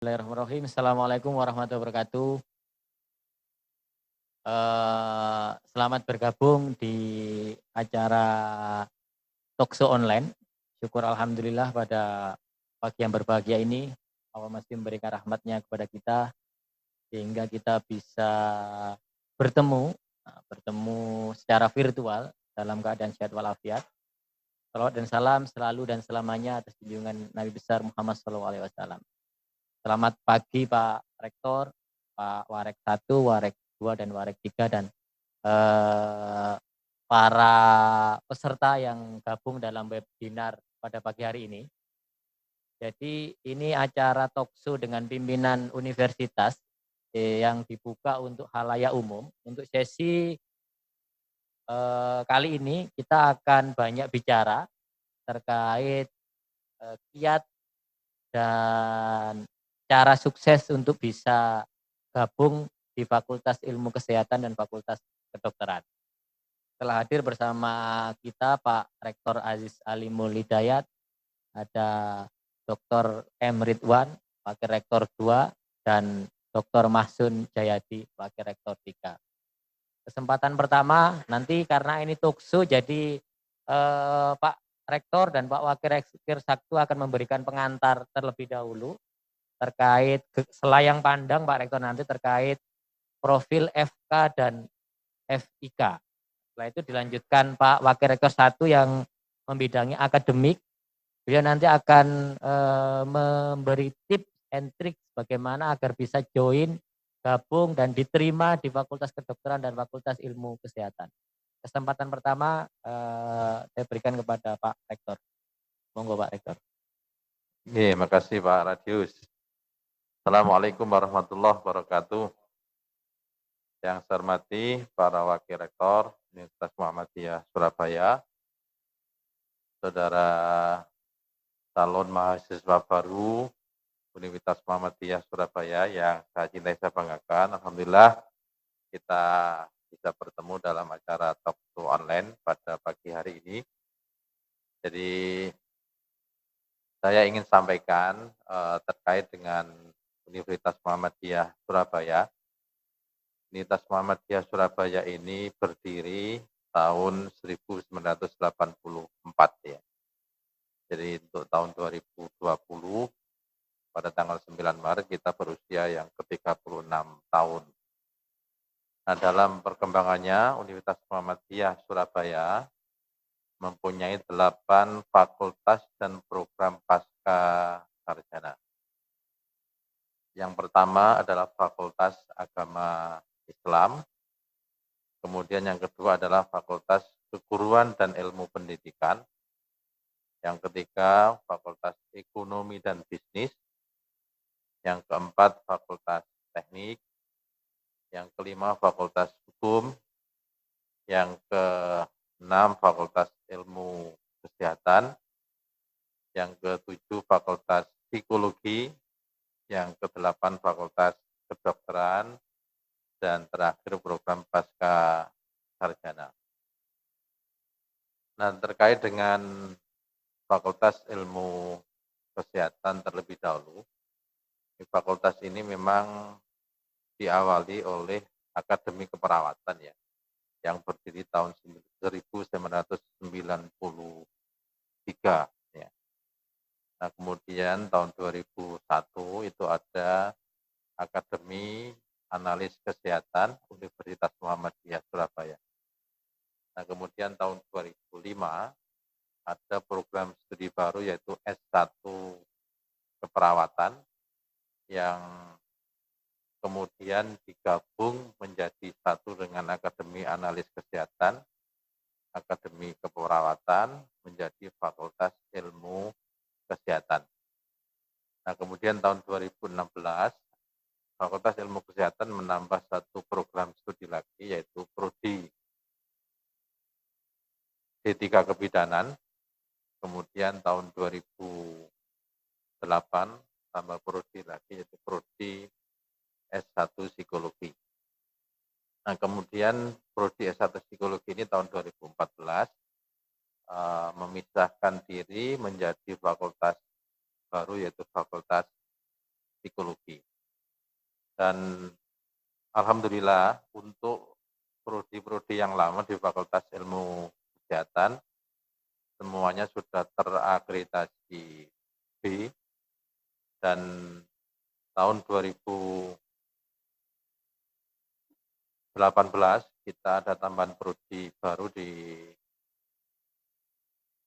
Bismillahirrahmanirrahim. Assalamualaikum warahmatullahi wabarakatuh. Selamat bergabung di acara Talkshow online. Syukur alhamdulillah pada pagi yang berbahagia ini Allah masih memberikan rahmatnya kepada kita sehingga kita bisa bertemu bertemu secara virtual dalam keadaan sehat walafiat. Salawat dan salam selalu dan selamanya atas junjungan Nabi besar Muhammad SAW. Selamat pagi Pak Rektor, Pak Warek 1, Warek 2, dan Warek 3, dan eh, para peserta yang gabung dalam webinar pada pagi hari ini. Jadi ini acara talkshow dengan pimpinan universitas yang dibuka untuk halayak umum. Untuk sesi kali ini kita akan banyak bicara terkait kiat dan cara sukses untuk bisa gabung di Fakultas Ilmu Kesehatan dan Fakultas Kedokteran. Telah hadir bersama kita Pak Rektor Aziz Alimul Hidayat, ada Dr. M. Ridwan, Wakil Rektor 2, dan Dr. Mahsun Jayadi, Wakil Rektor 3. Kesempatan pertama, nanti karena ini talkshow, jadi Pak Rektor dan Pak Wakil Rektor 1 akan memberikan pengantar terlebih dahulu terkait selayang pandang Pak Rektor nanti terkait profil FK dan FIK. Setelah itu dilanjutkan Pak Wakil Rektor 1 yang membidangi akademik. Beliau nanti akan memberi tips and tricks bagaimana agar bisa join, gabung, dan diterima di Fakultas Kedokteran dan Fakultas Ilmu Kesehatan. Kesempatan pertama saya berikan kepada Pak Rektor. Monggo Pak Rektor. Terima kasih Pak Radius. Assalamualaikum warahmatullahi wabarakatuh. Yang saya hormati para Wakil Rektor Universitas Muhammadiyah Surabaya, saudara calon mahasiswa baru Universitas Muhammadiyah Surabaya yang saya cintai, saya banggakan. Alhamdulillah kita bisa bertemu dalam acara talkshow online pada pagi hari ini. Jadi saya ingin sampaikan terkait dengan Universitas Muhammadiyah Surabaya. Universitas Muhammadiyah Surabaya ini berdiri tahun 1984 ya. Jadi untuk tahun 2020 pada tanggal 9 Maret kita berusia yang ke-36 tahun. Nah, dalam perkembangannya Universitas Muhammadiyah Surabaya mempunyai 8 fakultas dan program pasca sarjana. Yang pertama adalah Fakultas Agama Islam, kemudian yang kedua adalah Fakultas Keguruan dan Ilmu Pendidikan, yang ketiga Fakultas Ekonomi dan Bisnis, yang keempat Fakultas Teknik, yang kelima Fakultas Hukum, yang keenam Fakultas Ilmu Kesehatan, yang ketujuh Fakultas Psikologi, yang kedelapan Fakultas Kedokteran, dan terakhir program pasca sarjana. Nah, terkait dengan Fakultas Ilmu Kesehatan terlebih dahulu, di fakultas ini memang diawali oleh Akademi Keperawatan ya, yang berdiri tahun 1993 ya. Nah, kemudian tahun 2001 itu ada Akademi Analis Kesehatan Universitas Muhammadiyah Surabaya. Nah, kemudian tahun 2005 ada program studi baru yaitu S1 Keperawatan yang kemudian digabung menjadi satu dengan Akademi Analis Kesehatan, Akademi Keperawatan menjadi Fakultas Ilmu Kesehatan. Nah, kemudian tahun 2016 Fakultas Ilmu Kesehatan menambah satu program studi lagi yaitu Prodi D3 Kebidanan. Kemudian tahun 2008 tambah prodi lagi yaitu Prodi S1 Psikologi. Nah, kemudian Prodi S1 Psikologi ini tahun 2014 memisahkan diri menjadi fakultas baru yaitu Fakultas psikologi. Dan alhamdulillah untuk prodi-prodi yang lama di Fakultas Ilmu Kesehatan semuanya sudah terakreditasi B, dan tahun 2018 kita ada tambahan prodi baru di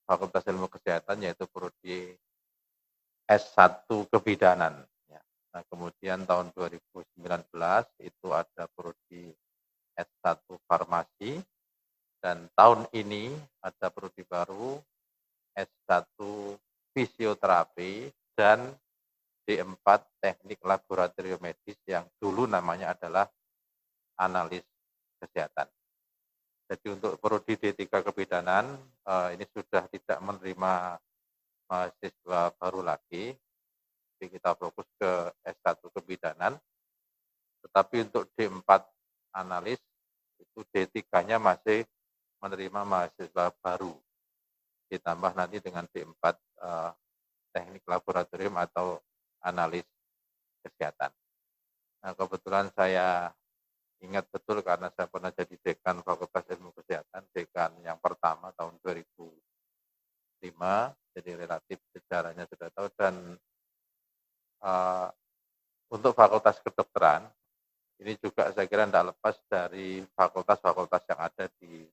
Fakultas Ilmu Kesehatan, yaitu prodi S1 Kebidanan. Ya. Nah, kemudian tahun 2019 itu ada prodi S1 Farmasi, dan tahun ini ada prodi baru S1 Fisioterapi dan D4 Teknik Laboratorium Medis yang dulu namanya adalah Analis Kesehatan. Jadi untuk prodi D3 Kebidanan ini sudah tidak menerima mahasiswa baru lagi, jadi kita fokus ke S1 Kebidanan. Tetapi untuk D4 Analis itu D3-nya masih menerima mahasiswa baru, ditambah nanti dengan D4 Teknik Laboratorium atau Analis Kesehatan. Nah, kebetulan saya ingat betul karena saya pernah jadi dekan Fakultas Ilmu Kesehatan, dekan yang pertama tahun 2005, jadi relatif sejarahnya sudah tahu. Dan untuk Fakultas Kedokteran, ini juga saya kira tidak lepas dari fakultas-fakultas yang ada di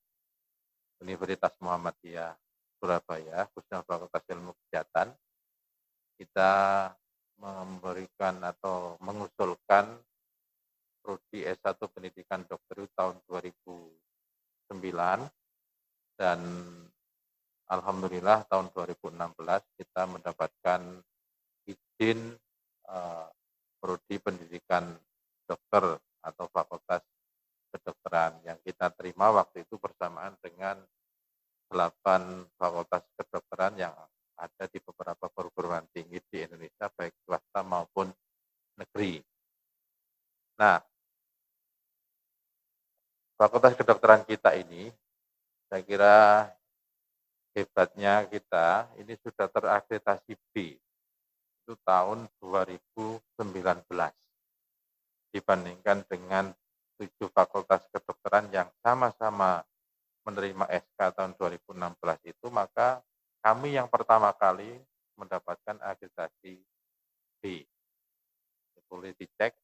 Universitas Muhammadiyah Surabaya, khususnya Fakultas Ilmu Kesehatan. Kita memberikan atau mengusulkan prodi S1 Pendidikan Dokter tahun 2009, dan alhamdulillah tahun 2016 kita mendapatkan izin prodi Pendidikan Dokter atau Fakultas Kedokteran yang kita terima waktu itu bersamaan dengan 8 fakultas kedokteran yang ada di beberapa perguruan tinggi di Indonesia, baik swasta maupun negeri. Nah, Fakultas Kedokteran kita ini, saya kira hebatnya kita ini sudah terakreditasi B, itu tahun 2019, dibandingkan dengan 7 fakultas kedokteran yang sama-sama menerima SK tahun 2016 itu, maka kami yang pertama kali mendapatkan akreditasi B. Boleh dicek,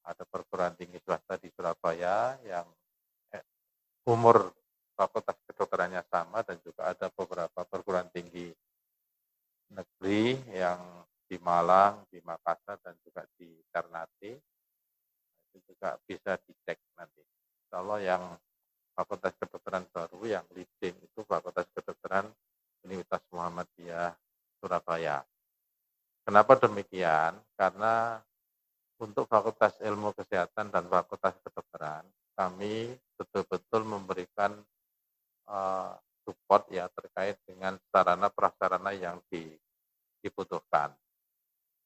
ada perguruan tinggi swasta di Surabaya yang umur fakultas kedokterannya sama, dan juga ada beberapa perguruan tinggi negeri yang di Malang, di Makassar, dan juga di Ternate. Itu juga bisa dicek nanti. Kalau yang Fakultas Kedokteran baru yang leading itu Fakultas Kedokteran Universitas Muhammadiyah Surabaya. Kenapa demikian? Karena untuk Fakultas Ilmu Kesehatan dan Fakultas Kedokteran, kami betul-betul memberikan support ya terkait dengan sarana prasarana yang dibutuhkan.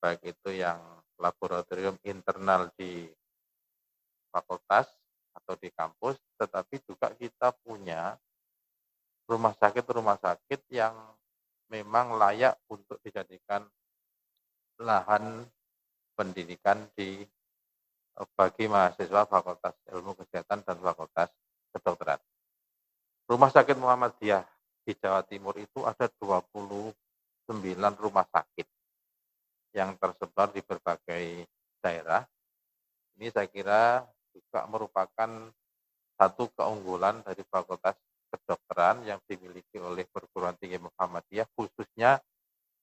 Baik itu yang laboratorium internal di fakultas atau di kampus, tetapi juga kita punya rumah sakit yang memang layak untuk dijadikan lahan pendidikan bagi mahasiswa Fakultas Ilmu Kesehatan dan Fakultas Kedokteran. Rumah sakit Muhammadiyah di Jawa Timur itu ada 29 rumah sakit yang tersebar di berbagai daerah. Ini saya kira juga merupakan satu keunggulan dari Fakultas Kedokteran yang dimiliki oleh perguruan tinggi Muhammadiyah, khususnya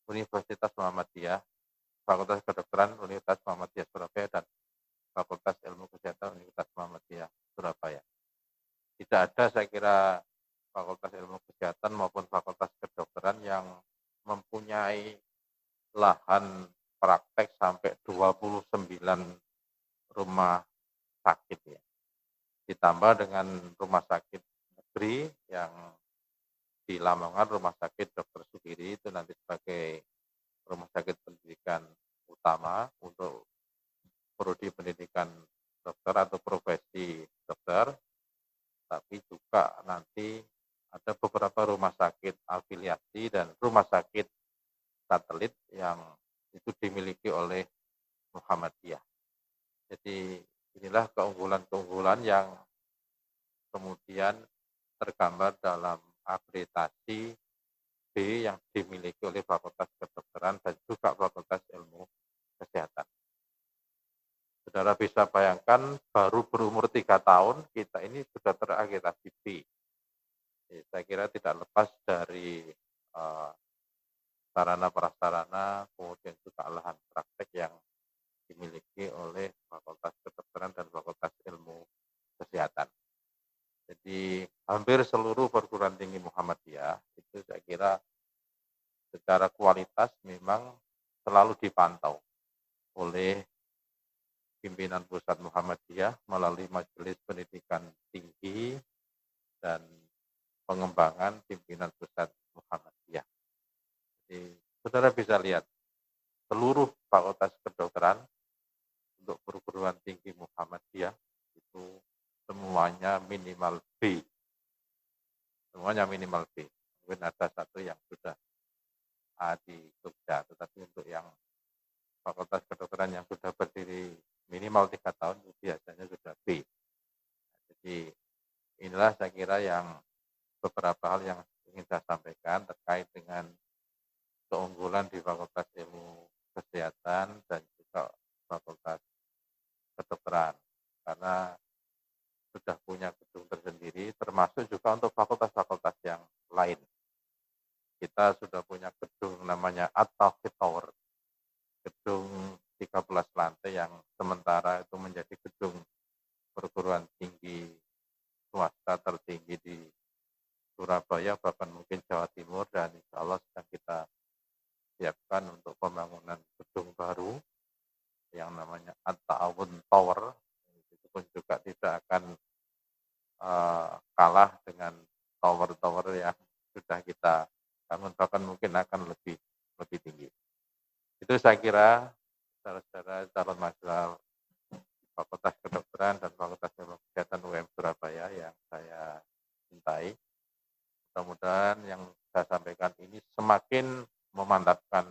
Universitas Muhammadiyah, Fakultas Kedokteran Universitas Muhammadiyah Surabaya, dan Fakultas Ilmu Kesehatan Universitas Muhammadiyah Surabaya. Tidak ada saya kira Fakultas Ilmu Kesehatan maupun Fakultas Kedokteran yang mempunyai lahan praktek sampai 29 rumah sakit ya. Ditambah dengan rumah sakit negeri yang di Lamongan, Rumah Sakit Dr. Sugiri itu nanti sebagai rumah sakit pendidikan utama untuk prodi pendidikan dokter atau profesi dokter, tapi juga nanti ada beberapa rumah sakit afiliasi dan rumah sakit satelit yang itu dimiliki oleh Muhammadiyah. Jadi inilah keunggulan-keunggulan yang kemudian tergambar dalam akreditasi B yang dimiliki oleh Fakultas Kedokteran dan juga Fakultas Ilmu Kesehatan. Saudara bisa bayangkan baru berumur 3 tahun kita ini sudah terakreditasi B. Saya kira tidak lepas dari sarana prasarana, kemudian juga lahan praktek yang dimiliki oleh Fakultas Kedokteran dan Fakultas Ilmu Kesehatan. Jadi hampir seluruh perguruan tinggi Muhammadiyah itu saya kira secara kualitas memang selalu dipantau oleh pimpinan pusat Muhammadiyah melalui Majelis Pendidikan Tinggi dan pengembangan pimpinan pusat Muhammadiyah. Jadi saudara bisa lihat seluruh fakultas kedokteran untuk perguruan tinggi Muhammadiyah itu semuanya minimal B. Semuanya minimal B. Mungkin ada satu yang sudah A di Jogja, tetapi untuk yang fakultas kedokteran yang sudah berdiri minimal 3 tahun biasanya sudah B. Jadi inilah saya kira yang beberapa hal yang ingin saya sampaikan terkait dengan keunggulan di Fakultas Ilmu Kesehatan dan juga Fakultas Kedokteran. Karena sudah punya gedung tersendiri, termasuk juga untuk fakultas-fakultas yang lain. Kita sudah punya gedung namanya At-Tauhid Tower, gedung 13 lantai yang sementara itu menjadi gedung perguruan tinggi swasta tertinggi di Surabaya, bahkan mungkin Jawa Timur, dan insya Allah sedang kita siapkan untuk pembangunan gedung baru yang namanya At-Ta'awun Tower. Itu pun juga tidak akan kalah dengan tower-tower yang sudah kita bangun, bahkan mungkin akan lebih tinggi. Itu saya kira saudara-saudara calon mahasiswa Fakultas Kedokteran dan Fakultas Ilmu Kesehatan UM Surabaya yang saya cintai. Mudah-mudahan yang saya sampaikan ini semakin memantapkan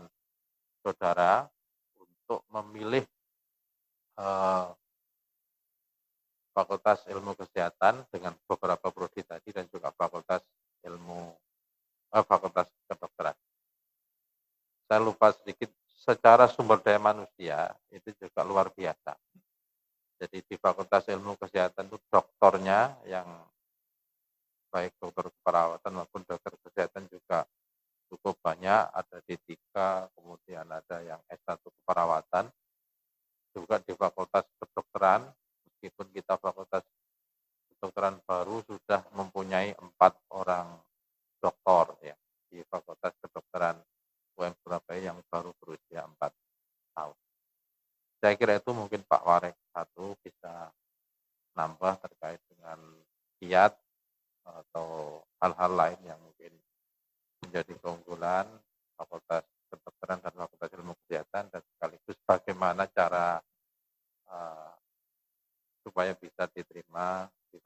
saudara untuk memilih Fakultas Ilmu Kesehatan dengan beberapa prodi tadi dan juga Fakultas Kedokteran. Saya lupa sedikit, secara sumber daya manusia itu juga luar biasa. Jadi di Fakultas Ilmu Kesehatan itu doktornya yang baik dokter keperawatan maupun dokter kesehatan juga cukup banyak, ada D3, kemudian ada yang S1 keperawatan. Juga di Fakultas Kedokteran, meskipun kita Fakultas Kedokteran baru sudah mempunyai 4 orang doktor ya di Fakultas Kedokteran UM Surabaya yang baru berusia 4 tahun. Saya kira itu mungkin Pak Warek satu bisa nambah terkait dengan kiat atau hal-hal lain yang mungkin menjadi keunggulan Fakultas Kedokteran dan Fakultas Ilmu Kesehatan, dan sekaligus bagaimana cara supaya bisa diterima di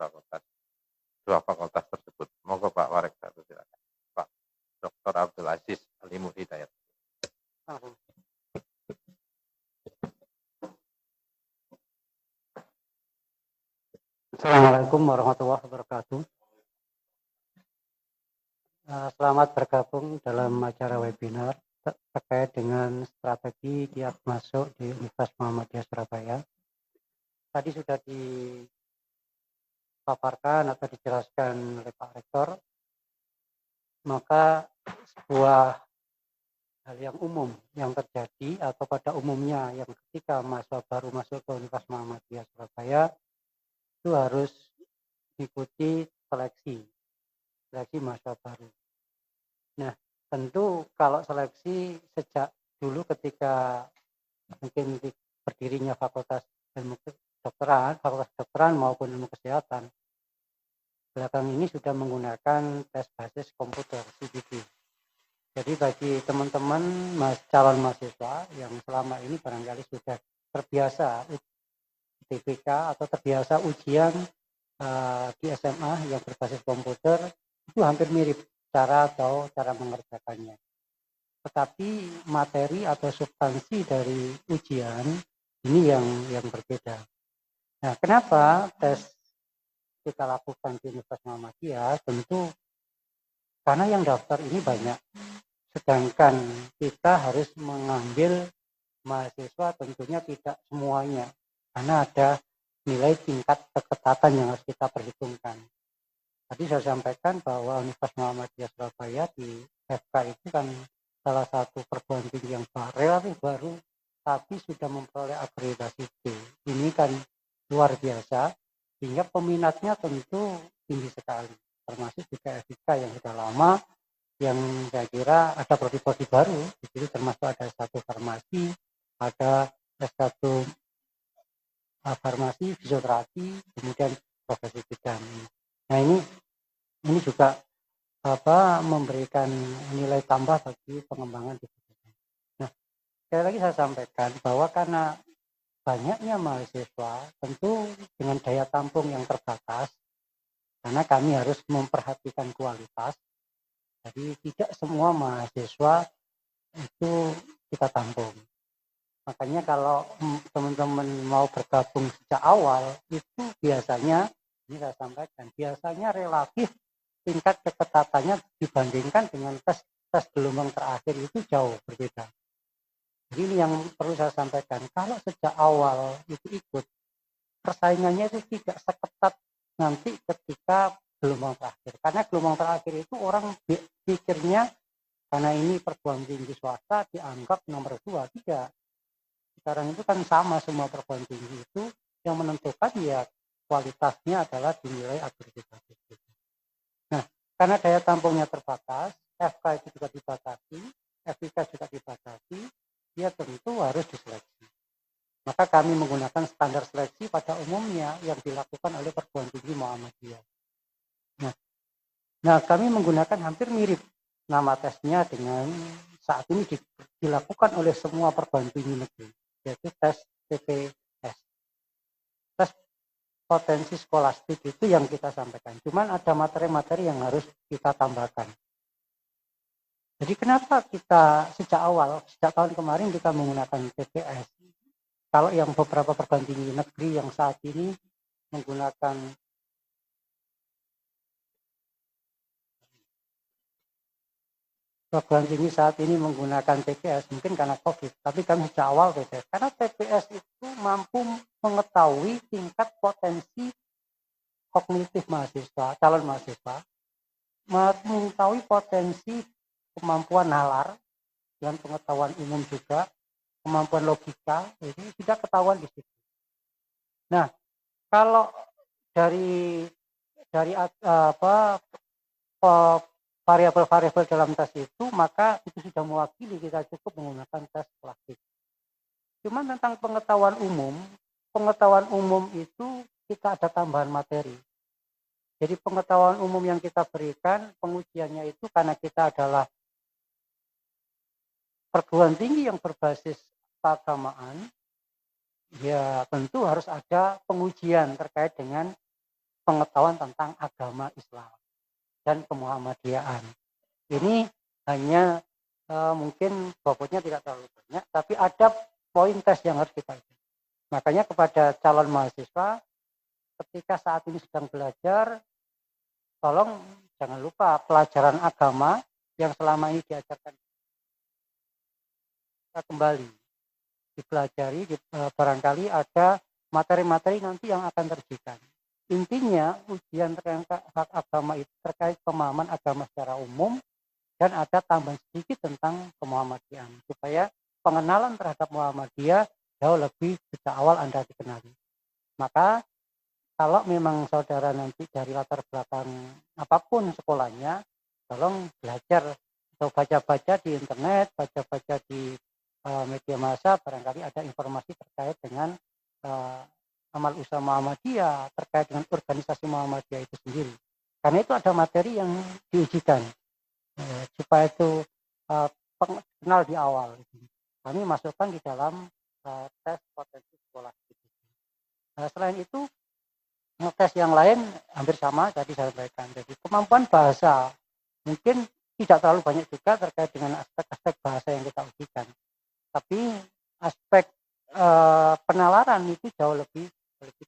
dua fakultas tersebut. Moga Pak Warek satu silakan. Pak Dr. Abdul Aziz Alimul Hidayat. Assalamualaikum warahmatullahi wabarakatuh. Selamat bergabung dalam acara webinar terkait dengan strategi kiat masuk di Universitas Muhammadiyah Surabaya. Tadi sudah dipaparkan atau dijelaskan oleh Pak Rektor, maka sebuah hal yang umum yang terjadi atau pada umumnya yang ketika mahasiswa baru masuk ke Universitas Muhammadiyah Surabaya itu harus mengikuti seleksi mahasiswa baru. Nah, tentu kalau seleksi sejak dulu ketika mungkin berdirinya Fakultas Kedokteran maupun Ilmu Kesehatan, belakang ini sudah menggunakan tes basis komputer CBT. Jadi bagi teman-teman calon mahasiswa yang selama ini barangkali sudah terbiasa UTBK atau terbiasa ujian di SMA yang berbasis komputer, itu hampir mirip cara mengerjakannya. Tetapi materi atau substansi dari ujian Ini yang berbeda. Nah, kenapa tes kita lakukan di Universitas Muhammadiyah? Tentu karena yang daftar ini banyak, sedangkan kita harus mengambil mahasiswa tentunya tidak semuanya, karena ada nilai tingkat keketatan yang harus kita perhitungkan. Tadi saya sampaikan bahwa Universitas Muhammadiyah Surabaya di FK itu kan salah satu perguruan tinggi yang relatif baru, tapi sudah memperoleh akreditasi C. Ini kan luar biasa, sehingga peminatnya tentu tinggi sekali, termasuk juga FIK yang sudah lama, yang saya kira ada prodi-prodi baru, di situ termasuk ada S1 farmasi, ada S1 farmasi, fisioterapi, kemudian profesi bidang. Nah, ini juga memberikan nilai tambah bagi pengembangan di bidang. Nah, sekali lagi saya sampaikan bahwa karena banyaknya mahasiswa, tentu dengan daya tampung yang terbatas, karena kami harus memperhatikan kualitas, jadi tidak semua mahasiswa itu kita tampung. Makanya kalau teman-teman mau bergabung sejak awal, itu biasanya, ini saya sampaikan, biasanya relatif tingkat keketatannya dibandingkan dengan tes gelombang terakhir itu jauh berbeda. Jadi ini yang perlu saya sampaikan, kalau sejak awal itu ikut, persaingannya itu tidak seketat nanti ketika gelombang terakhir. Karena gelombang terakhir itu orang pikirnya karena ini perguruan tinggi swasta dianggap nomor 2, tidak. Sekarang itu kan sama semua perguruan tinggi itu, yang menentukan ya kualitasnya adalah dinilai akreditasi. Nah, karena daya tampungnya terbatas, FK itu juga dibatasi, FIK juga dibatasi, dia tentu harus diseleksi. Maka kami menggunakan standar seleksi pada umumnya yang dilakukan oleh perguruan tinggi Muhammadiyah. Nah, kami menggunakan hampir mirip nama tesnya dengan saat ini dilakukan oleh semua perguruan tinggi negeri, yaitu tes TPS. Tes potensi skolastik itu yang kita sampaikan. Cuman ada materi-materi yang harus kita tambahkan. Jadi kenapa kita sejak tahun kemarin kita menggunakan TPS? Kalau yang beberapa perguruan tinggi negeri yang saat ini menggunakan perguruan tinggi saat ini menggunakan TPS mungkin karena COVID, tapi kami sejak awal TPS. Karena TPS itu mampu mengetahui tingkat potensi kognitif mahasiswa, calon mahasiswa, mengetahui potensi kemampuan nalar dan pengetahuan umum juga, kemampuan logika, ini sudah ketahuan di situ. Nah, kalau dari variabel-variabel dalam tes itu, maka itu sudah mewakili kita cukup menggunakan tes plastik. Cuman tentang pengetahuan umum itu kita ada tambahan materi. Jadi pengetahuan umum yang kita berikan, pengujiannya itu karena kita adalah perguruan tinggi yang berbasis keagamaan, ya tentu harus ada pengujian terkait dengan pengetahuan tentang agama Islam dan kemuhammadiyahan. Ini hanya mungkin bobotnya tidak terlalu banyak, tapi ada poin tes yang harus kita ikuti. Makanya kepada calon mahasiswa, ketika saat ini sedang belajar, tolong jangan lupa pelajaran agama yang selama ini diajarkan kita kembali dipelajari, barangkali ada materi-materi nanti yang akan terbitkan. Intinya ujian terkait hak agama itu terkait pemahaman agama secara umum dan ada tambahan sedikit tentang kemuhammadiyahan supaya pengenalan terhadap Muhammadiyah jauh lebih sejak awal Anda dikenali. Maka kalau memang saudara nanti dari latar belakang apapun sekolahnya, tolong belajar atau baca-baca di internet, baca-baca di media massa, barangkali ada informasi terkait dengan amal usaha Muhammadiyah, terkait dengan organisasi Muhammadiyah itu sendiri. Karena itu ada materi yang diujikan supaya itu kenal di awal. Kami masukkan di dalam tes potensi sekolah. Selain itu, tes yang lain hampir sama tadi saya sampaikan. Jadi kemampuan bahasa mungkin tidak terlalu banyak juga terkait dengan aspek-aspek bahasa yang kita ujikan. Tapi aspek penalaran itu jauh lebih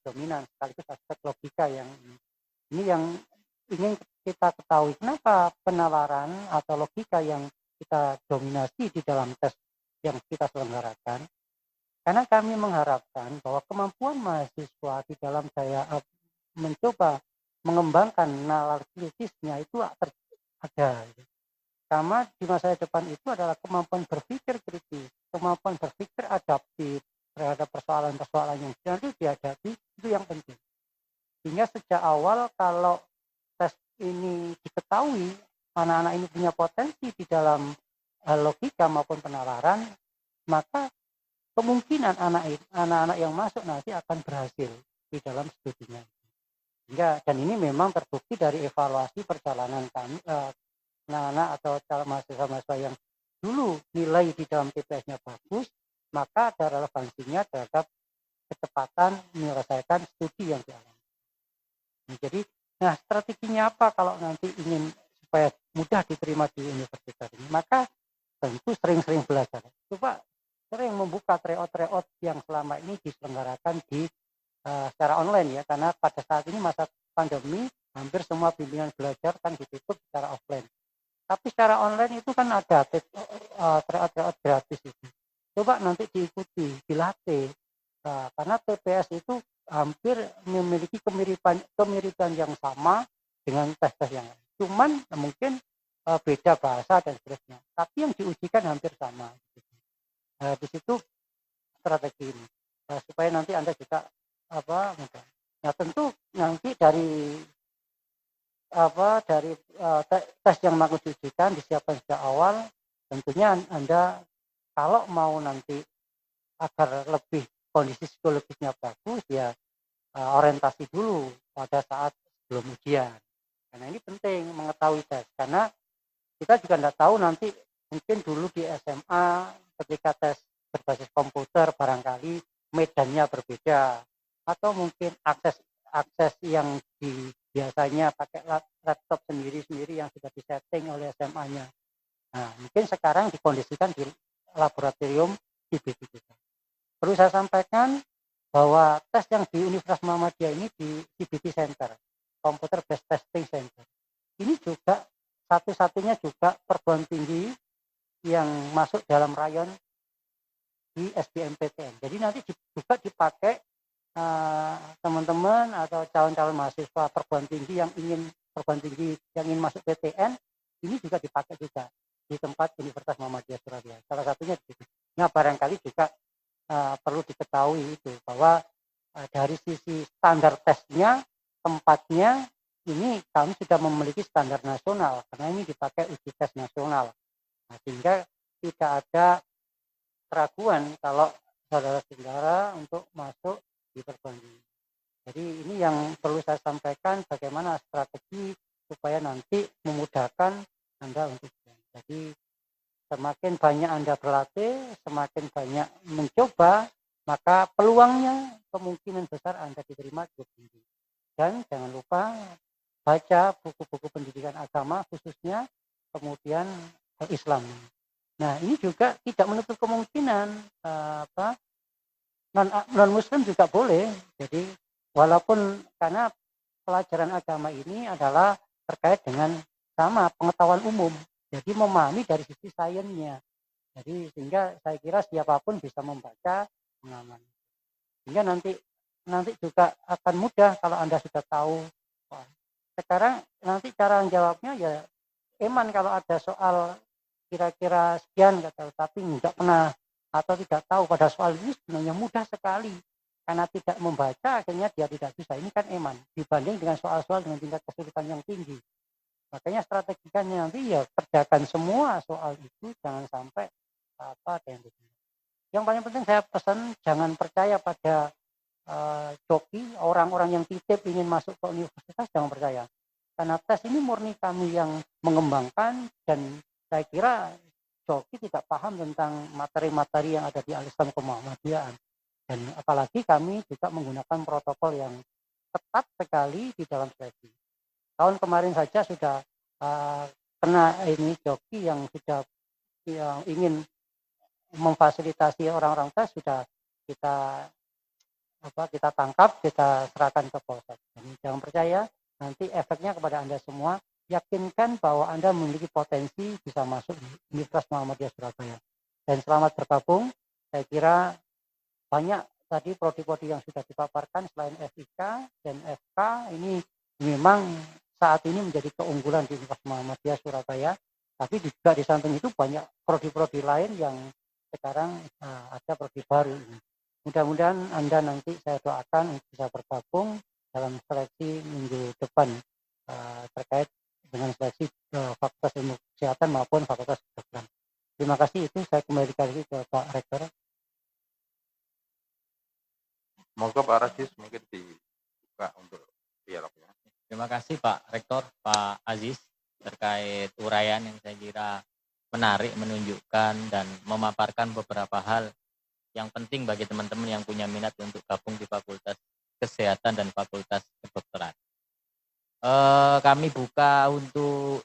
dominan, sekaligus aspek logika yang ini yang ingin kita ketahui. Kenapa penalaran atau logika yang kita dominasi di dalam tes yang kita selenggarakan? Karena kami mengharapkan bahwa kemampuan mahasiswa di dalam daya mencoba mengembangkan nalar kritisnya itu ada. Sama di masa depan itu adalah kemampuan berpikir kritis, kemampuan berpikir adaptif terhadap persoalan-persoalan yang nanti dihadapi, itu yang penting. Sehingga sejak awal kalau tes ini diketahui anak-anak ini punya potensi di dalam logika maupun penalaran, maka kemungkinan anak-anak yang masuk nanti akan berhasil di dalam studinya. Dan ini memang terbukti dari evaluasi perjalanan kami, anak-anak atau mahasiswa-mahasiswa yang dulu nilai di dalam TPS-nya bagus, maka ada relevansinya terhadap kecepatan menyelesaikan studi yang dialami. Jadi, strateginya apa kalau nanti ingin supaya mudah diterima di universitas ini? Maka tentu sering-sering belajar. Coba sering membuka tryout yang selama ini diselenggarakan di secara online ya, karena pada saat ini masa pandemi hampir semua bimbingan belajar kan ditutup secara offline. Tapi secara online itu kan ada tryout gratis itu. Coba nanti diikuti, dilatih, karena TPS itu hampir memiliki kemiripan yang sama dengan tes-tes yang lain. Cuman mungkin beda bahasa dan seterusnya. Tapi yang diujikan hampir sama. Di situ strategi ini supaya nanti Anda juga mudah. Nah tentu nanti dari tes yang mau diujikan disiapkan sejak awal. Tentunya Anda kalau mau nanti agar lebih kondisi psikologisnya bagus ya orientasi dulu pada saat sebelum ujian. Karena ini penting mengetahui tes, karena kita juga tidak tahu nanti mungkin dulu di SMA ketika tes berbasis komputer barangkali medannya berbeda, atau mungkin akses yang biasanya pakai laptop sendiri-sendiri yang sudah disetting oleh SMA-nya. Nah, mungkin sekarang dikondisikan di laboratorium IBB kita. Perlu saya sampaikan bahwa tes yang di Universitas Muhammadiyah ini di IBB Center, Computer Based Testing Center. Ini juga satu-satunya juga perguruan tinggi yang masuk dalam rayon di SBMPTN. Jadi nanti juga dipakai teman-teman atau calon-calon mahasiswa perguruan tinggi yang ingin masuk PTN, ini juga dipakai juga di tempat Universitas Muhammadiyah Surabaya. Salah satunya di situ. Nah, barangkali juga perlu diketahui itu bahwa dari sisi standar tesnya, tempatnya ini kami sudah memiliki standar nasional karena ini dipakai uji tes nasional. Nah, sehingga tidak ada keraguan kalau saudara-saudara untuk masuk di perguruan tinggi. Jadi ini yang perlu saya sampaikan bagaimana strategi supaya nanti memudahkan Anda untuk jadi semakin banyak Anda berlatih, semakin banyak mencoba, maka peluangnya kemungkinan besar Anda diterima cukup tinggi. Dan jangan lupa baca buku-buku pendidikan agama khususnya kemudian Islam. Nah, ini juga tidak menutup kemungkinan non muslim juga boleh. Jadi walaupun karena pelajaran agama ini adalah terkait dengan sama pengetahuan umum. Jadi memahami dari sisi sainsnya. Jadi sehingga saya kira siapapun bisa membaca, mengamati. Sehingga nanti juga akan mudah kalau Anda sudah tahu. Sekarang nanti cara menjawabnya ya eman kalau ada soal kira-kira sekian nggak tahu, tapi nggak pernah atau tidak tahu pada soal ini sebenarnya mudah sekali. Karena tidak membaca akhirnya dia tidak bisa. Ini kan eman dibanding dengan soal-soal dengan tingkat kesulitan yang tinggi. Makanya strategikannya nanti ya kerjakan semua soal itu, jangan sampai ada yang begini. Yang paling penting saya pesan jangan percaya pada joki orang-orang yang titip ingin masuk ke universitas, jangan percaya. Karena tes ini murni kami yang mengembangkan dan saya kira joki tidak paham tentang materi-materi yang ada di Al-Islam Kemuhammadiyaan. Dan apalagi kami juga menggunakan protokol yang ketat sekali di dalam seleksi. Tahun kemarin saja sudah kena ini joki yang sudah yang ingin memfasilitasi orang-orang tes sudah kita kita tangkap, kita serahkan ke Polsek. Dan jangan percaya, nanti efeknya kepada Anda semua. Yakinkan bahwa Anda memiliki potensi bisa masuk di Universitas Muhammadiyah Surabaya. Dan selamat bergabung. Saya kira banyak tadi prodi-prodi yang sudah dipaparkan selain FIK dan FK ini memang saat ini menjadi keunggulan di Universitas Muhammadiyah Surabaya. Tapi juga di samping itu banyak prodi-prodi lain yang sekarang ada prodi baru ini. Mudah-mudahan Anda nanti saya doakan bisa bergabung dalam seleksi minggu depan terkait dengan seleksi Fakultas Ilmu Kesehatan maupun Fakultas Kedokteran. Terima kasih, itu saya kembalikan lagi ke Pak Rektor. Semoga Pak Rasis mungkin dibuka untuk dialognya. Terima kasih Pak Rektor, Pak Aziz, terkait uraian yang saya kira menarik, menunjukkan dan memaparkan beberapa hal yang penting bagi teman-teman yang punya minat untuk gabung di Fakultas Kesehatan dan Fakultas Kedokteran. Kami buka untuk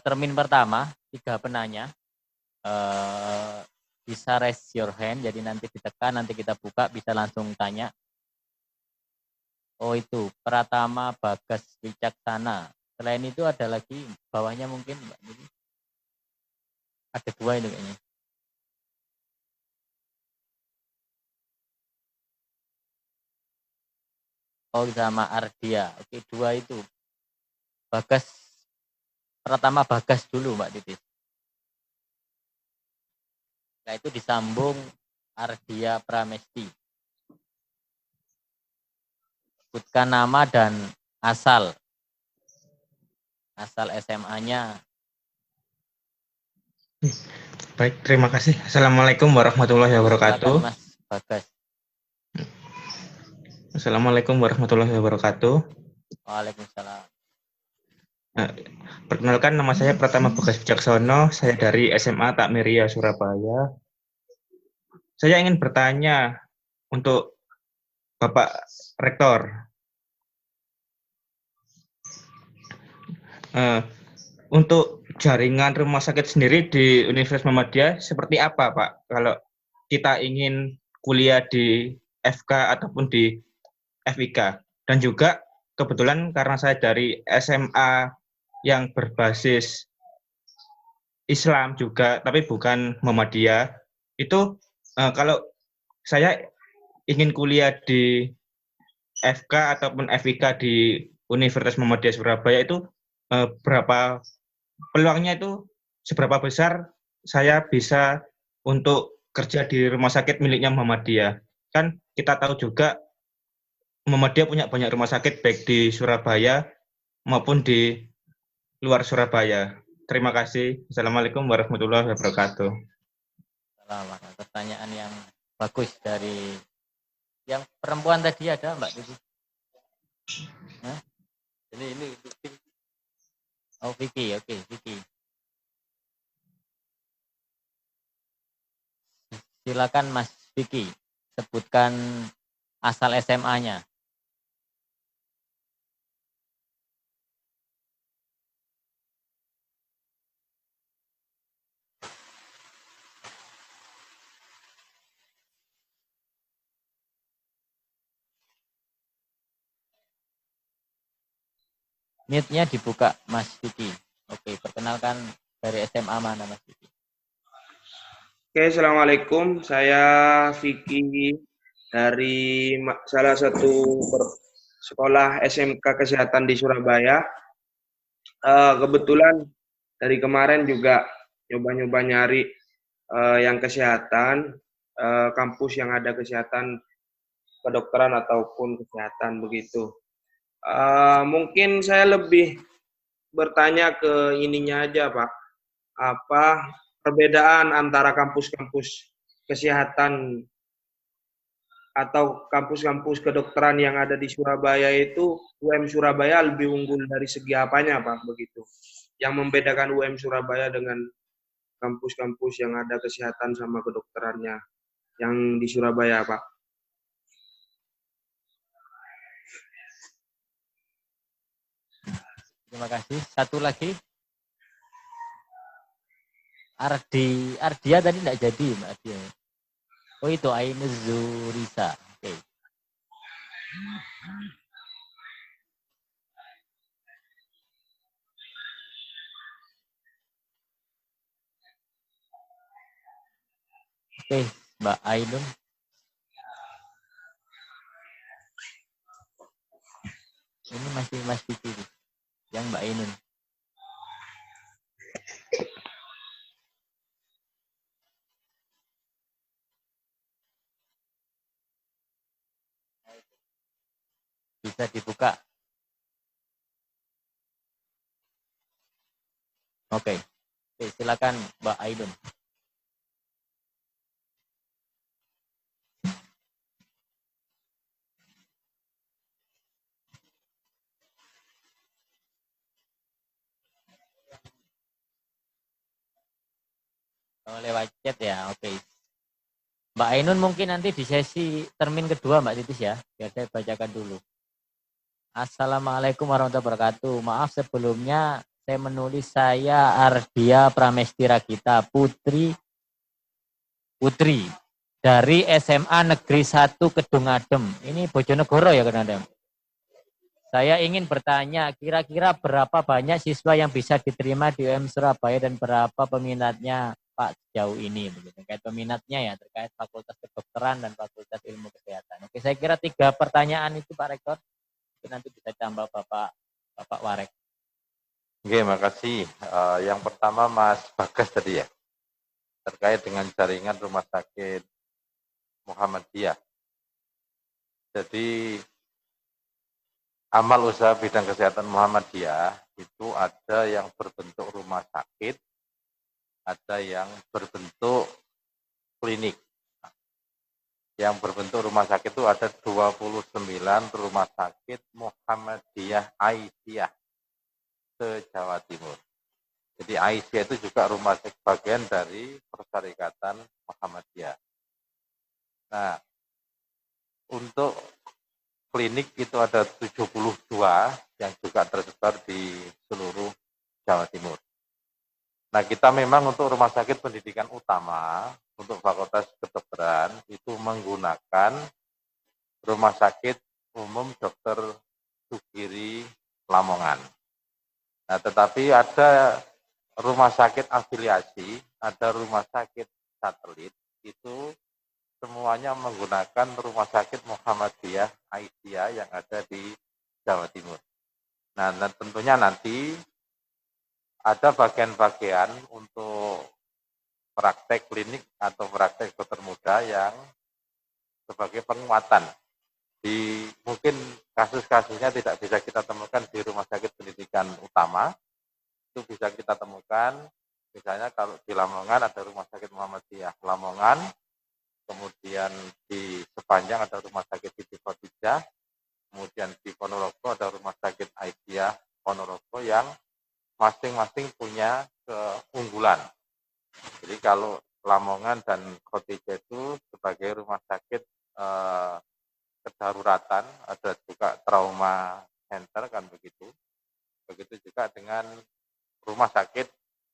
termin pertama, 3 penanya. Bisa raise your hand, jadi nanti ditekan, nanti kita buka, bisa langsung tanya. Oh itu, Pratama Bagas Wicaksana. Selain itu ada lagi, bawahnya mungkin Mbak Nini. Ada 2 ini kayaknya. Oh sama Ardia, oke 2 itu. Bagas, Pratama Bagas dulu Mbak Titis. Nah itu disambung Ardia Pramesti. Sebutkan nama dan asal SMA-nya. Baik, terima kasih. Assalamualaikum warahmatullahi wabarakatuh. Silakan Mas Bagas. Assalamualaikum warahmatullahi wabarakatuh. Waalaikumsalam. Perkenalkan, nama saya Pratama Bagas Wijaksono. Saya dari SMA Takmiria Surabaya. Saya ingin bertanya untuk Bapak Rektor. Untuk jaringan rumah sakit sendiri di Universitas Muhammadiyah seperti apa, Pak? Kalau kita ingin kuliah di FK ataupun di FIK. Dan juga kebetulan karena saya dari SMA yang berbasis Islam juga, tapi bukan Muhammadiyah, itu kalau saya ingin kuliah di FK ataupun FIK di Universitas Muhammadiyah Surabaya itu berapa peluangnya, itu seberapa besar saya bisa untuk kerja di rumah sakit miliknya Muhammadiyah. Kan kita tahu juga Muhammadiyah punya banyak rumah sakit baik di Surabaya maupun di luar Surabaya. Terima kasih. Assalamualaikum warahmatullahi wabarakatuh. Selamat. Pertanyaan yang bagus dari yang perempuan tadi ada Mbak Titi. Ini Oh Vicky, oke Vicky. Silakan Mas Vicky, sebutkan asal SMA-nya. Mute-nya dibuka Mas Vicky. Oke, perkenalkan dari SMA mana Mas Vicky? Oke, Assalamualaikum. Saya Vicky dari salah satu sekolah SMK Kesehatan di Surabaya. Kebetulan dari kemarin juga nyoba-nyoba nyari yang kesehatan, kampus yang ada kesehatan kedokteran ataupun kesehatan begitu. Mungkin saya lebih bertanya ke ininya aja, Pak. Apa perbedaan antara kampus-kampus kesehatan atau kampus-kampus kedokteran yang ada di Surabaya itu, UM Surabaya lebih unggul dari segi apanya, Pak, begitu? Yang membedakan UM Surabaya dengan kampus-kampus yang ada kesehatan sama kedokterannya yang di Surabaya, Pak. Terima kasih. Satu lagi. Ardia tadi tidak jadi Mbak Ardia. Oh itu Ainuz Zurisa. Oke. Oke, Mbak Ainun. Ini masih Mas Diki, yang Mbak Ainun. Bisa dibuka. Oke. Oke, silakan Mbak Ainun. Oh, lewat chat ya, oke. Mbak Ainun mungkin nanti di sesi termin kedua Mbak Titis ya, biar saya bacakan dulu. Assalamualaikum warahmatullahi wabarakatuh. Maaf sebelumnya saya menulis saya Ardia Pramestira Gita Putri dari SMA Negeri 1 Kedung Adem. Ini Bojonegoro ya Kedung Adem. Saya ingin bertanya, kira-kira berapa banyak siswa yang bisa diterima di UM Surabaya dan berapa peminatnya Pak sejauh ini? Begitu. Terkait peminatnya ya, terkait Fakultas Kedokteran dan Fakultas Ilmu Kesehatan. Oke, saya kira 3 pertanyaan itu Pak Rektor. Nanti bisa tambah Bapak Warek. Oke, makasih. Yang pertama Mas Bagas tadi ya, terkait dengan jaringan rumah sakit Muhammadiyah. Jadi amal usaha bidang kesehatan Muhammadiyah itu ada yang berbentuk rumah sakit, ada yang berbentuk klinik. Yang berbentuk rumah sakit itu ada 29 rumah sakit Muhammadiyah Aisyah se-Jawa Timur. Jadi Aisyah itu juga rumah sakit bagian dari Persyarikatan Muhammadiyah. Nah, untuk klinik itu ada 72 yang juga tersebar di seluruh Jawa Timur. Nah, kita memang untuk rumah sakit pendidikan utama, untuk Fakultas Kedokteran, itu menggunakan Rumah Sakit Umum Dr. Sugiri Lamongan. Nah, tetapi ada rumah sakit afiliasi, ada rumah sakit satelit, itu semuanya menggunakan Rumah Sakit Muhammadiyah Aisyah yang ada di Jawa Timur. Nah, tentunya nanti ada bagian-bagian untuk praktek klinik atau praktek dokter muda yang sebagai penguatan. Mungkin kasus-kasusnya tidak bisa kita temukan di rumah sakit pendidikan utama, itu bisa kita temukan, misalnya kalau di Lamongan ada Rumah Sakit Muhammadiyah Lamongan, kemudian di Sepanjang ada Rumah Sakit Siti Khadijah, kemudian di Ponorogo ada Rumah Sakit Aisyah Ponorogo yang masing-masing punya keunggulan. Jadi kalau Lamongan dan Khadijah itu sebagai rumah sakit kedaruratan, ada juga trauma center kan begitu. Begitu juga dengan rumah sakit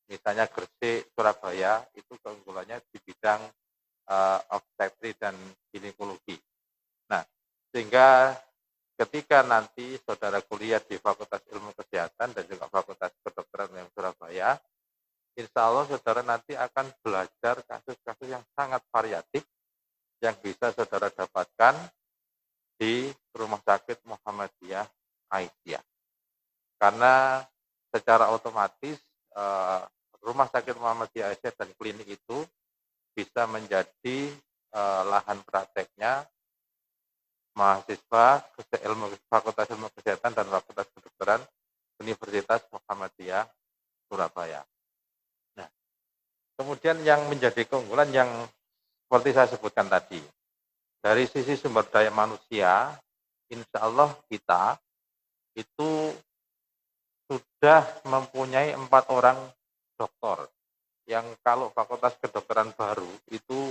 misalnya Gresik, Surabaya, itu keunggulannya di bidang obstetri dan ginekologi. Nah, sehingga ketika nanti saudara kuliah di Fakultas Ilmu Kesehatan dan juga Fakultas Kedokteran yang Surabaya, insya Allah saudara nanti akan belajar kasus-kasus yang sangat variatif yang bisa saudara dapatkan di Rumah Sakit Muhammadiyah Aisyah. Karena secara otomatis Rumah Sakit Muhammadiyah Aisyah dan klinik itu bisa menjadi lahan prakteknya mahasiswa Fakultas Ilmu Kesehatan dan Fakultas Kedokteran Universitas Muhammadiyah Surabaya. Nah, kemudian yang menjadi keunggulan yang seperti saya sebutkan tadi, dari sisi sumber daya manusia, insya Allah kita itu sudah mempunyai 4 orang dokter, yang kalau Fakultas Kedokteran baru itu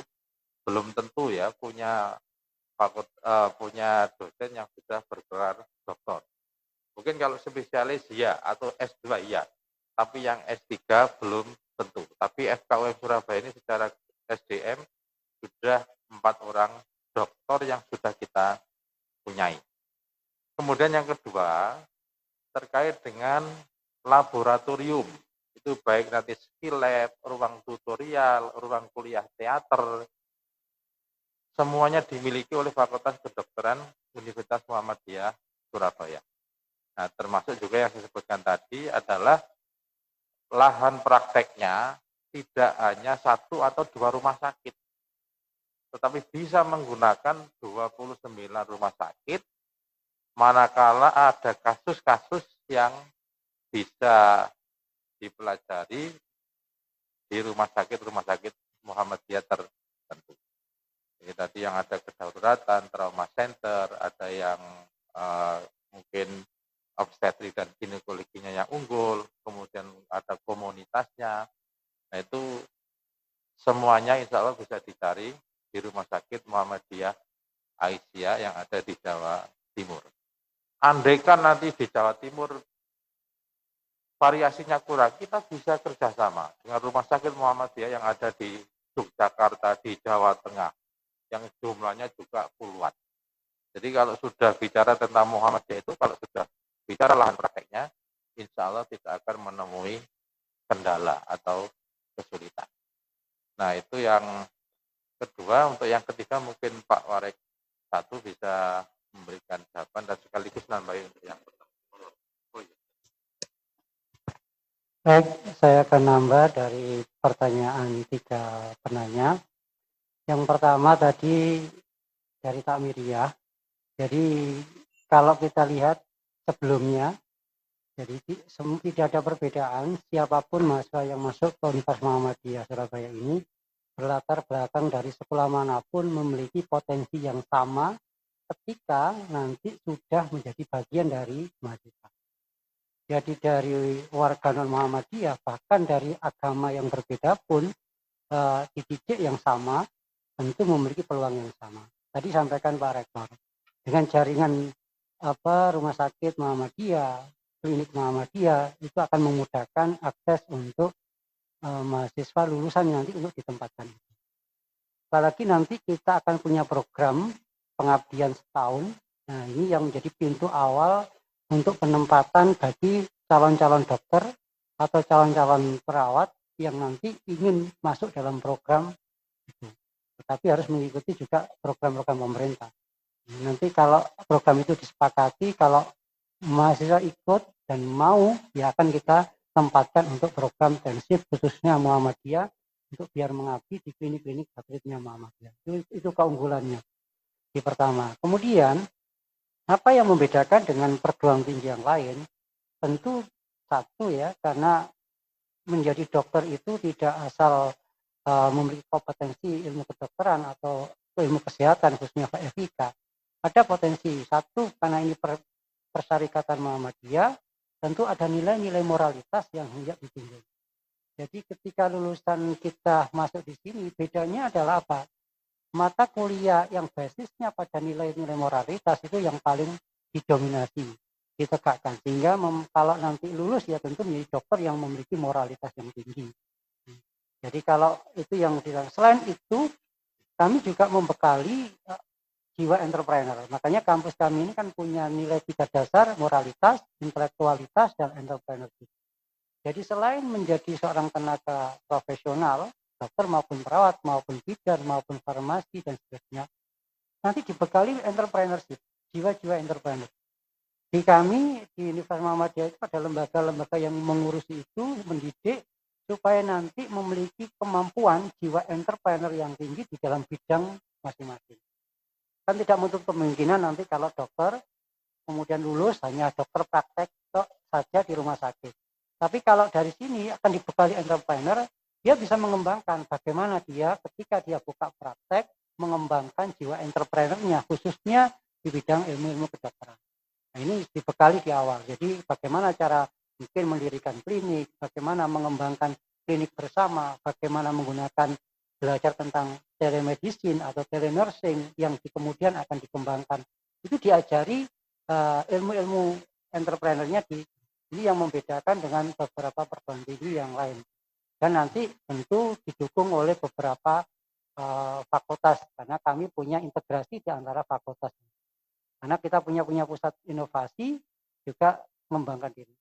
belum tentu ya punya dosen yang sudah bergelar dokter. Mungkin kalau spesialis ya, atau S2 ya, tapi yang S3 belum tentu. Tapi FKUM Surabaya ini secara SDM sudah 4 orang dokter yang sudah kita punyai. Kemudian yang kedua, terkait dengan laboratorium. Itu baik nanti skill lab, ruang tutorial, ruang kuliah teater, semuanya dimiliki oleh Fakultas Kedokteran Universitas Muhammadiyah Surabaya. Nah, termasuk juga yang disebutkan tadi adalah lahan prakteknya tidak hanya 1 atau 2 rumah sakit, tetapi bisa menggunakan 29 rumah sakit, manakala ada kasus-kasus yang bisa dipelajari di rumah sakit Muhammadiyah tertentu. Ini tadi yang ada kedaruratan, trauma center, ada yang mungkin obstetrik dan ginekologinya yang unggul, kemudian ada komunitasnya. Nah, itu semuanya insya Allah bisa dicari di Rumah Sakit Muhammadiyah Aisyah yang ada di Jawa Timur. Andaikan nanti di Jawa Timur variasinya kurang, kita bisa kerjasama dengan Rumah Sakit Muhammadiyah yang ada di Yogyakarta, di Jawa Tengah, yang jumlahnya juga puluhan. Jadi kalau sudah bicara tentang Muhammadiyah itu, kalau sudah bicara lahan prakteknya, insya Allah tidak akan menemui kendala atau kesulitan. Nah, itu yang kedua. Untuk yang ketiga mungkin Pak Warek satu bisa memberikan jawaban dan sekaligus nambahin untuk yang pertama. Baik, saya akan nambah dari pertanyaan 3 penanya. Yang pertama tadi dari Takmiriyah. Jadi kalau kita lihat sebelumnya, jadi tidak ada perbedaan siapapun mahasiswa yang masuk ke Universitas Muhammadiyah Surabaya ini berlatar belakang dari sekolah manapun memiliki potensi yang sama ketika nanti sudah menjadi bagian dari mahasiswa. Jadi dari warga non Muhammadiyah bahkan dari agama yang berbeda pun dididik yang sama tentu memiliki peluang yang sama. Tadi sampaikan Pak Rektor, dengan jaringan rumah sakit Muhammadiyah, klinik Muhammadiyah itu akan memudahkan akses untuk mahasiswa lulusan nanti untuk ditempatkan. Apalagi nanti kita akan punya program pengabdian setahun. Nah, ini yang menjadi pintu awal untuk penempatan bagi calon-calon dokter atau calon-calon perawat yang nanti ingin masuk dalam program itu. Tetapi harus mengikuti juga program-program pemerintah. Nanti kalau program itu disepakati, kalau mahasiswa ikut dan mau, ya akan kita tempatkan untuk program intensif khususnya Muhammadiyah untuk biar mengabdi di klinik-klinik satelitnya Muhammadiyah. Itu keunggulannya di pertama. Kemudian apa yang membedakan dengan perguruan tinggi yang lain? Tentu satu ya, karena menjadi dokter itu tidak asal memiliki kompetensi ilmu kedokteran atau ilmu kesehatan khususnya FIK. Ada potensi satu karena ini persyarikatan Muhammadiyah, tentu ada nilai-nilai moralitas yang hendak ditinjau. Jadi ketika lulusan kita masuk di sini, bedanya adalah apa? Mata kuliah yang basisnya pada nilai-nilai moralitas itu yang paling didominasi, ditegakkan. Sehingga kalau nanti lulus ya tentu menjadi dokter yang memiliki moralitas yang tinggi. Jadi kalau itu yang dilakukan. Selain itu, kami juga membekali jiwa entrepreneur. Makanya kampus kami ini kan punya nilai 3 dasar, moralitas, intelektualitas, dan entrepreneurship. Jadi selain menjadi seorang tenaga profesional, dokter maupun perawat, maupun bidan, maupun farmasi, dan seterusnya, nanti dibekali entrepreneurship, jiwa-jiwa entrepreneur. Di kami, di Universitas Muhammadiyah itu ada lembaga-lembaga yang mengurusi itu, mendidik, supaya nanti memiliki kemampuan jiwa entrepreneur yang tinggi di dalam bidang masing-masing. Kan tidak menutup kemungkinan nanti kalau dokter kemudian lulus hanya dokter praktek saja di rumah sakit. Tapi kalau dari sini akan dibekali entrepreneur, dia bisa mengembangkan bagaimana dia ketika dia buka praktek mengembangkan jiwa entrepreneurnya khususnya di bidang ilmu-ilmu kedokteran. Nah, ini dibekali di awal. Jadi bagaimana cara mungkin mendirikan klinik, bagaimana mengembangkan klinik bersama, bagaimana menggunakan belajar tentang telemedicine atau telenursing yang kemudian akan dikembangkan. Itu diajari ilmu-ilmu entrepreneurnya ini yang membedakan dengan beberapa perguruan tinggi yang lain. Dan nanti tentu didukung oleh beberapa fakultas, karena kami punya integrasi di antara fakultas. Karena kita punya pusat inovasi juga mengembangkan diri.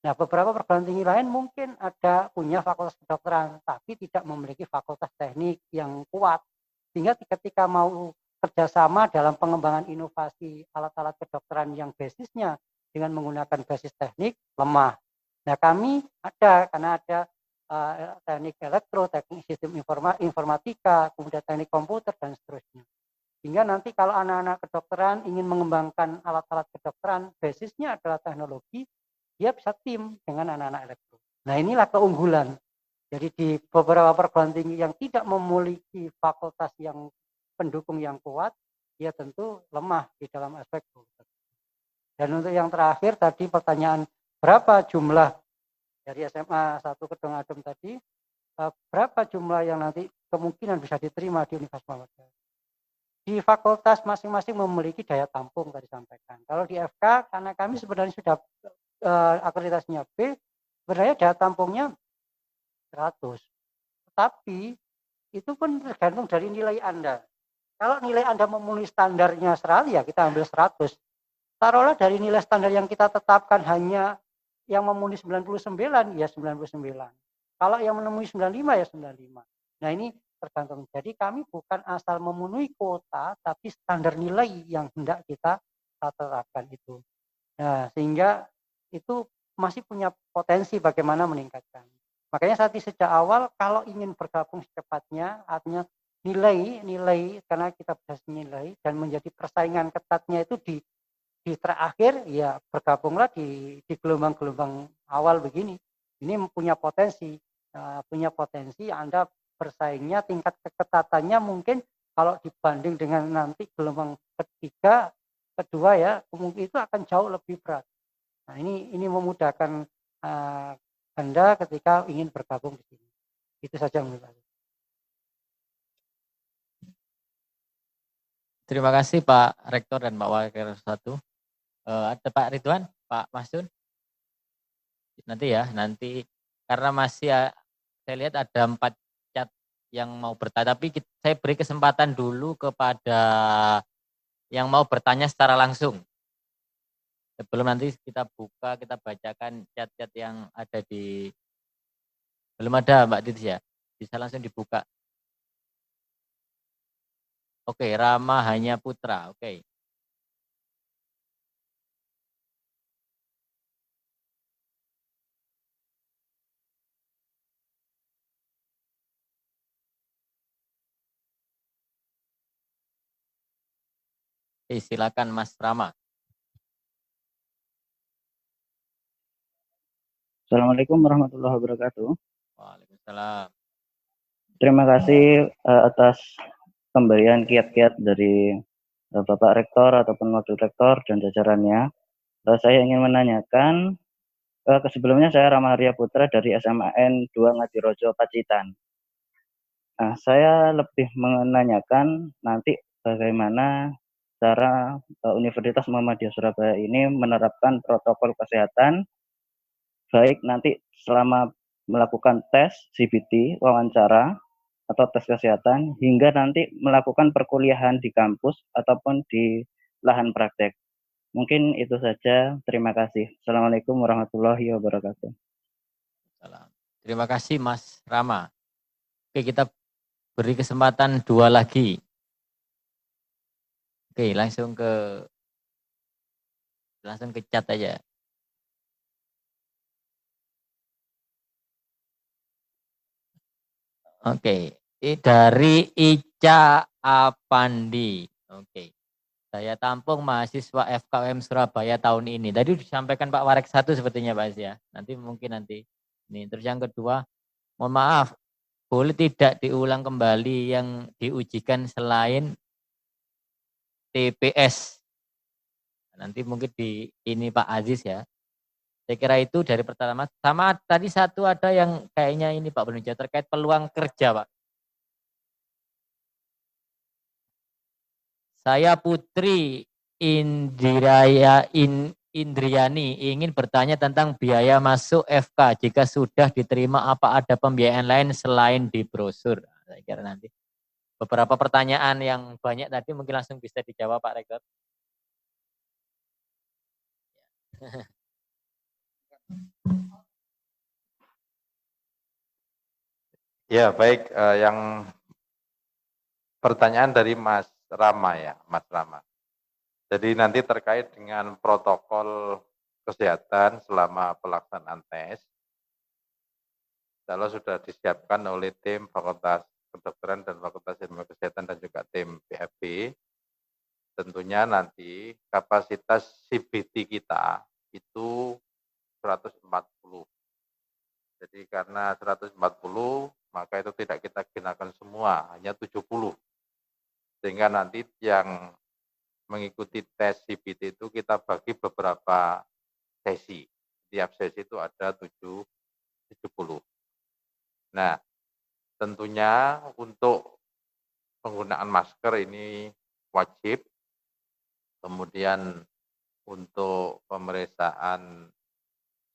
Nah, beberapa perguruan tinggi lain mungkin ada punya fakultas kedokteran, tapi tidak memiliki fakultas teknik yang kuat. Sehingga ketika mau kerjasama dalam pengembangan inovasi alat-alat kedokteran yang basisnya dengan menggunakan basis teknik, lemah. Nah, kami ada, karena ada teknik elektro, teknik sistem informatika, kemudian teknik komputer, dan seterusnya. Sehingga nanti kalau anak-anak kedokteran ingin mengembangkan alat-alat kedokteran, basisnya adalah teknologi, dia bisa tim dengan anak-anak elektro. Nah, inilah keunggulan. Jadi di beberapa perguruan tinggi yang tidak memiliki fakultas yang pendukung yang kuat, dia tentu lemah di dalam aspek fakultas. Dan untuk yang terakhir tadi pertanyaan berapa jumlah dari SMA 1 Kedung Adem tadi, berapa jumlah yang nanti kemungkinan bisa diterima di Universitas Muhammadiyah. Di fakultas masing-masing memiliki daya tampung tadi sampaikan. Kalau di FK, karena kami sebenarnya sudah akreditasinya B, sebenarnya daya tampungnya 100. Tetapi itu pun tergantung dari nilai Anda. Kalau nilai Anda memenuhi standarnya 100, ya kita ambil 100. Taruhlah dari nilai standar yang kita tetapkan hanya yang memenuhi 99, ya 99. Kalau yang memenuhi 95, ya 95. Nah, ini tergantung. Jadi kami bukan asal memenuhi kuota, tapi standar nilai yang hendak kita tetapkan itu. Nah, sehingga itu masih punya potensi bagaimana meningkatkan. Makanya sejak awal kalau ingin bergabung secepatnya, artinya nilai karena kita berhasil nilai dan menjadi persaingan ketatnya itu di terakhir, ya bergabunglah di gelombang-gelombang awal begini. Ini punya potensi Anda bersaingnya, tingkat keketatannya mungkin kalau dibanding dengan nanti gelombang kedua ya, kemungkinan itu akan jauh lebih berat. Nah, ini memudahkan Anda ketika ingin bergabung di sini. Itu saja menurut saya. Terima kasih Pak Rektor dan Pak Wakil 1. Ada Pak Ridwan, Pak Masun. Nanti karena masih saya lihat ada 4 chat yang mau bertanya, tapi saya beri kesempatan dulu kepada yang mau bertanya secara langsung. Sebelum nanti kita buka, kita bacakan chat-chat yang ada di... Belum ada Mbak Titis ya? Bisa langsung dibuka. Oke, Rama Hanya Putra, oke. Silakan Mas Rama. Assalamualaikum warahmatullahi wabarakatuh. Waalaikumsalam. Terima kasih atas pemberian kiat-kiat dari Bapak Rektor ataupun Wakil Rektor dan jajarannya. Saya ingin menanyakan, sebelumnya saya Rama Arya Putra dari SMAN 2 Ngadirojo Pacitan. Nah, saya lebih menanyakan nanti bagaimana cara Universitas Muhammadiyah Surabaya ini menerapkan protokol kesehatan, baik nanti selama melakukan tes CBT, wawancara, atau tes kesehatan, hingga nanti melakukan perkuliahan di kampus ataupun di lahan praktek. Mungkin itu saja. Terima kasih. Assalamualaikum warahmatullahi wabarakatuh. Terima kasih Mas Rama. Oke, kita beri kesempatan 2 lagi. Oke, langsung ke chat aja. Oke, dari Ica Apandi. Oke. Saya tampung mahasiswa FKUM Surabaya tahun ini. Tadi disampaikan Pak Warek 1 sepertinya Pak ya. Nanti mungkin nanti. Ini terus yang kedua, mohon maaf, boleh tidak diulang kembali yang diujikan selain TPS? Nanti mungkin di ini Pak Aziz ya. Saya kira itu dari pertama. Sama tadi satu ada yang kayaknya ini Pak Benunja terkait peluang kerja Pak. Saya Putri Indriani ingin bertanya tentang biaya masuk FK. Jika sudah diterima, apa ada pembiayaan lain selain di brosur? Saya kira nanti. beberapa pertanyaan yang banyak tadi mungkin langsung bisa dijawab Pak Rektor. Ya, baik, yang pertanyaan dari Mas Rama ya, Mas Rama. Jadi nanti terkait dengan protokol kesehatan selama pelaksanaan tes, kalau sudah disiapkan oleh tim Fakultas Kedokteran dan Fakultas Ilmu Kesehatan dan juga tim PFB, tentunya nanti kapasitas CBT kita itu 140. Jadi karena 140, maka itu tidak kita gunakan semua, hanya 70. Sehingga nanti yang mengikuti tes CBT itu kita bagi beberapa sesi. Tiap sesi itu ada 70. Nah, tentunya untuk penggunaan masker ini wajib. Kemudian untuk pemeriksaan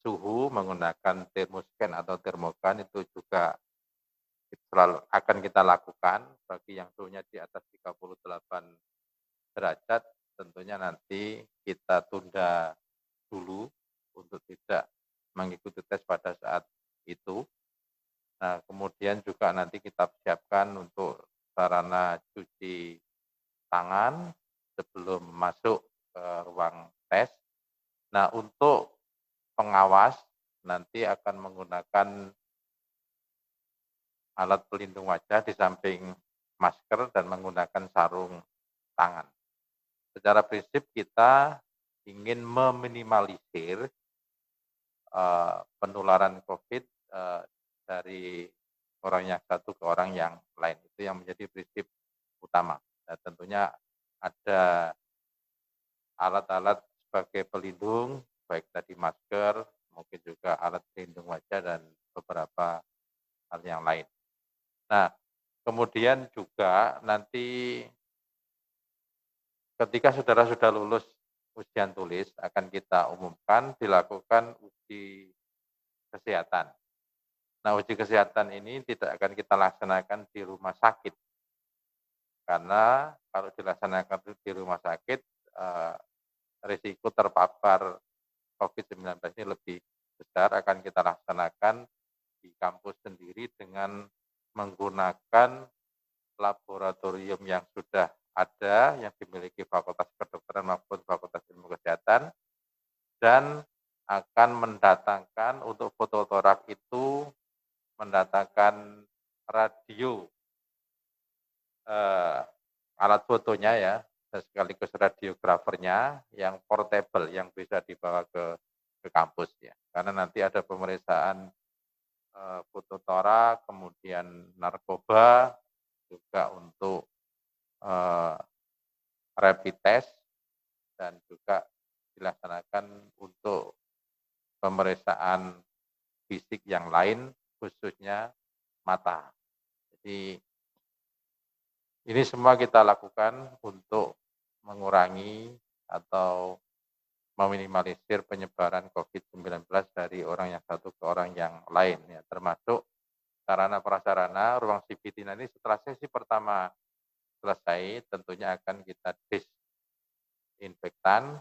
suhu menggunakan termoscan atau termogan itu juga selalu akan kita lakukan bagi yang suhunya di atas 38 derajat, tentunya nanti kita tunda dulu untuk tidak mengikuti tes pada saat itu. Nah, kemudian juga nanti kita siapkan untuk sarana cuci tangan sebelum masuk ke ruang tes. Nah, untuk pengawas nanti akan menggunakan alat pelindung wajah di samping masker dan menggunakan sarung tangan. Secara prinsip kita ingin meminimalisir penularan COVID dari orang yang satu ke orang yang lain. Itu yang menjadi prinsip utama. Nah, tentunya ada alat-alat sebagai pelindung, baik tadi masker, mungkin juga alat pelindung wajah dan beberapa hal yang lain. Nah, kemudian juga nanti ketika saudara sudah lulus ujian tulis akan kita umumkan dilakukan uji kesehatan. Nah, uji kesehatan ini tidak akan kita laksanakan di rumah sakit. Karena kalau dilaksanakan di rumah sakit, risiko terpapar COVID-19 ini lebih besar, akan kita laksanakan di kampus sendiri dengan menggunakan laboratorium yang sudah ada, yang dimiliki Fakultas Kedokteran maupun Fakultas Ilmu Kesehatan, dan akan mendatangkan untuk fototorak itu mendatangkan radio alat fotonya ya, dan sekaligus radiografernya yang portable yang bisa dibawa ke kampus ya. Karena nanti ada pemeriksaan fototorak, kemudian narkoba, juga untuk rapid test, dan juga dilaksanakan untuk pemeriksaan fisik yang lain, khususnya mata. Jadi ini semua kita lakukan untuk mengurangi atau meminimalisir penyebaran COVID-19 dari orang yang satu ke orang yang lain, ya, termasuk sarana prasarana ruang CBT nanti setelah sesi pertama selesai tentunya akan kita disinfektan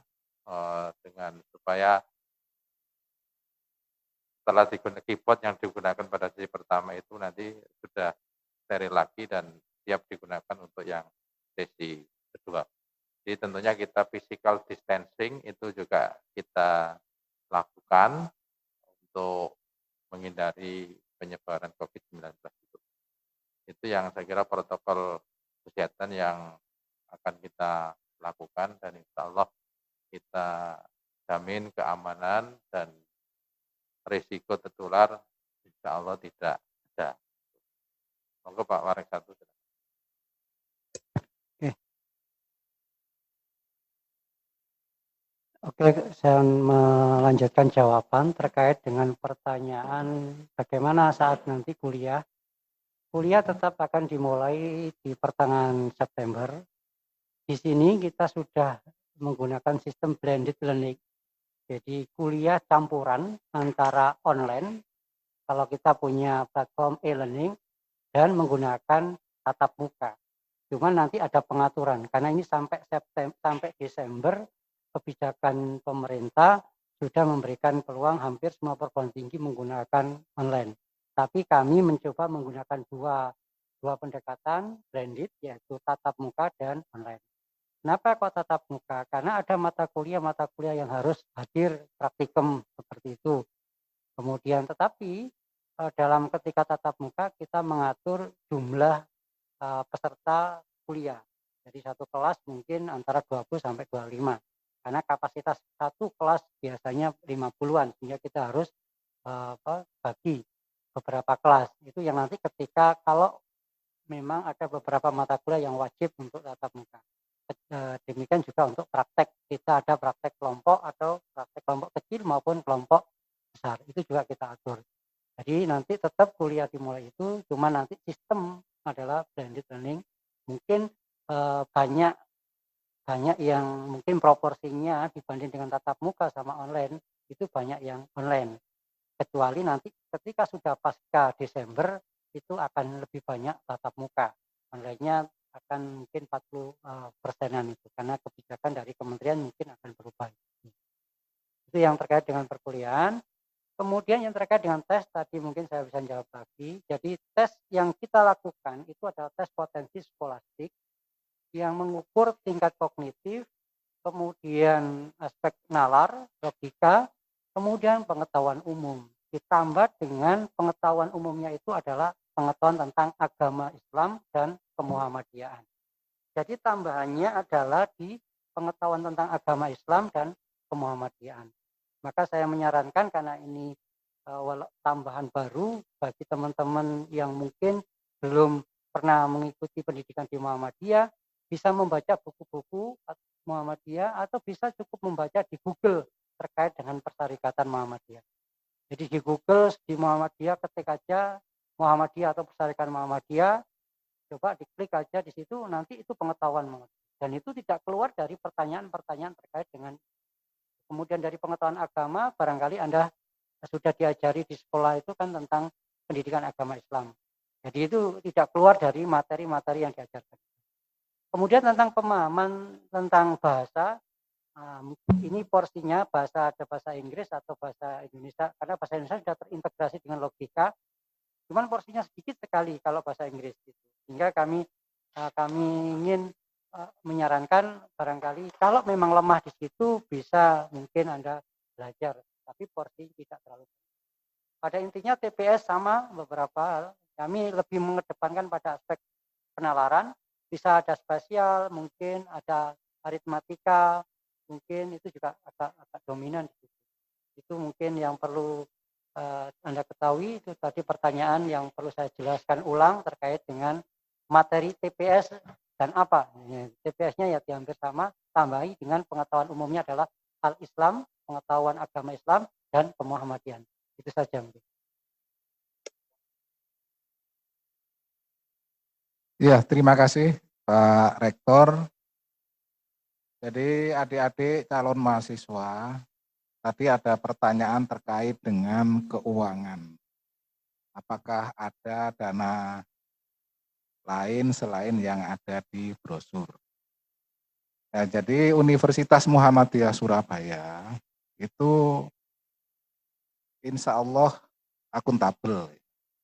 dengan supaya setelah digunakan keyboard yang digunakan pada sesi pertama itu nanti sudah steril lagi dan siap digunakan untuk yang sesi kedua. Jadi tentunya kita physical distancing itu juga kita lakukan untuk menghindari penyebaran COVID-19 itu. Itu yang saya kira protokol kesehatan yang akan kita lakukan, dan insya Allah kita jamin keamanan dan risiko tertular insya Allah tidak ada. Monggo Pak Warek satu. Oke, saya melanjutkan jawaban terkait dengan pertanyaan bagaimana saat nanti kuliah. Kuliah tetap akan dimulai di pertengahan September. Di sini kita sudah menggunakan sistem blended learning. Jadi kuliah campuran antara online, kalau kita punya platform e-learning, dan menggunakan tatap muka. Cuman nanti ada pengaturan karena ini sampai Desember kebijakan pemerintah sudah memberikan peluang hampir semua perguruan tinggi menggunakan online. Tapi kami mencoba menggunakan dua pendekatan blended, yaitu tatap muka dan online. Kenapa kok tatap muka? Karena ada mata kuliah yang harus hadir praktikum seperti itu. Kemudian tetapi dalam ketika tatap muka kita mengatur jumlah peserta kuliah. Jadi satu kelas mungkin antara 20 sampai 25. Karena kapasitas satu kelas biasanya 50-an, sehingga kita harus bagi beberapa kelas. Itu yang nanti ketika kalau memang ada beberapa mata kuliah yang wajib untuk tatap muka. Demikian juga untuk praktek, kita ada praktek kelompok atau praktek kelompok kecil maupun kelompok besar, itu juga kita atur. Jadi nanti tetap kuliah dimulai itu, cuma nanti sistem adalah blended learning. Mungkin banyak yang mungkin proporsinya dibanding dengan tatap muka sama online, itu banyak yang online. Kecuali nanti ketika sudah pasca Desember, itu akan lebih banyak tatap muka. Online-nya akan mungkin 40%-an itu, karena kebijakan dari kementerian mungkin akan berubah. Itu yang terkait dengan perkuliahan. Kemudian yang terkait dengan tes, tadi mungkin saya bisa jawab lagi. Jadi tes yang kita lakukan itu adalah tes potensi skolastik yang mengukur tingkat kognitif, kemudian aspek nalar, logika, kemudian pengetahuan umum. Ditambah dengan pengetahuan umumnya itu adalah pengetahuan tentang agama Islam dan kemuhammadiyaan. Jadi tambahannya adalah di pengetahuan tentang agama Islam dan kemuhammadiyaan. Maka saya menyarankan karena ini tambahan baru bagi teman-teman yang mungkin belum pernah mengikuti pendidikan di Muhammadiyah, bisa membaca buku-buku Muhammadiyah atau bisa cukup membaca di Google terkait dengan persyarikatan Muhammadiyah. Jadi di Google di Muhammadiyah ketik aja Muhammadiyah atau persyarikatan Muhammadiyah, coba diklik aja di situ, nanti itu pengetahuan dan itu tidak keluar dari pertanyaan-pertanyaan terkait dengan. Kemudian dari pengetahuan agama, barangkali Anda sudah diajari di sekolah itu kan tentang pendidikan agama Islam. Jadi itu tidak keluar dari materi-materi yang diajarkan. Kemudian tentang pemahaman tentang bahasa, ini porsinya ada bahasa Inggris atau bahasa Indonesia, karena bahasa Indonesia sudah terintegrasi dengan logika, cuman porsinya sedikit sekali kalau bahasa Inggris. Sehingga kami ingin menyarankan barangkali kalau memang lemah di situ bisa mungkin Anda belajar, tapi porsi tidak terlalu banyak. Pada intinya TPS sama beberapa hal, kami lebih mengedepankan pada aspek penalaran, bisa ada spasial, mungkin ada aritmatika, mungkin itu juga agak dominan di situ. Itu mungkin yang perlu Anda ketahui. Itu tadi pertanyaan yang perlu saya jelaskan ulang terkait dengan materi TPS dan apa. TPS-nya ya hampir sama, tambahi dengan pengetahuan umumnya adalah al-Islam, pengetahuan agama Islam, dan kemuhammadian. Itu saja mungkin. Ya, terima kasih Pak Rektor. Jadi adik-adik calon mahasiswa, tadi ada pertanyaan terkait dengan keuangan. Apakah ada dana lain selain yang ada di brosur? Nah, jadi Universitas Muhammadiyah Surabaya itu insya Allah akuntabel.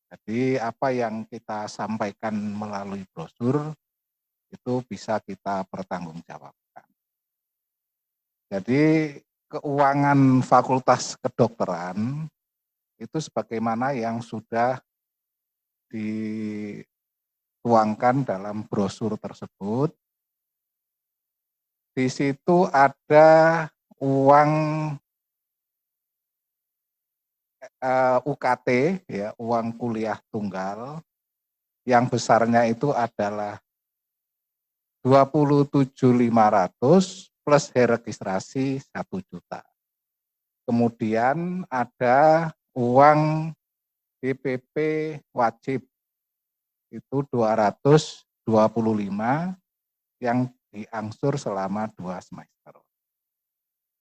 Jadi apa yang kita sampaikan melalui brosur itu bisa kita pertanggungjawabkan. Jadi keuangan Fakultas Kedokteran itu sebagaimana yang sudah dituangkan dalam brosur tersebut. Di situ ada uang UKT, ya, uang kuliah tunggal, yang besarnya itu adalah 27.500 plus registrasi 1 juta. Kemudian ada uang DPP wajib itu 225 yang diangsur selama 2 semester.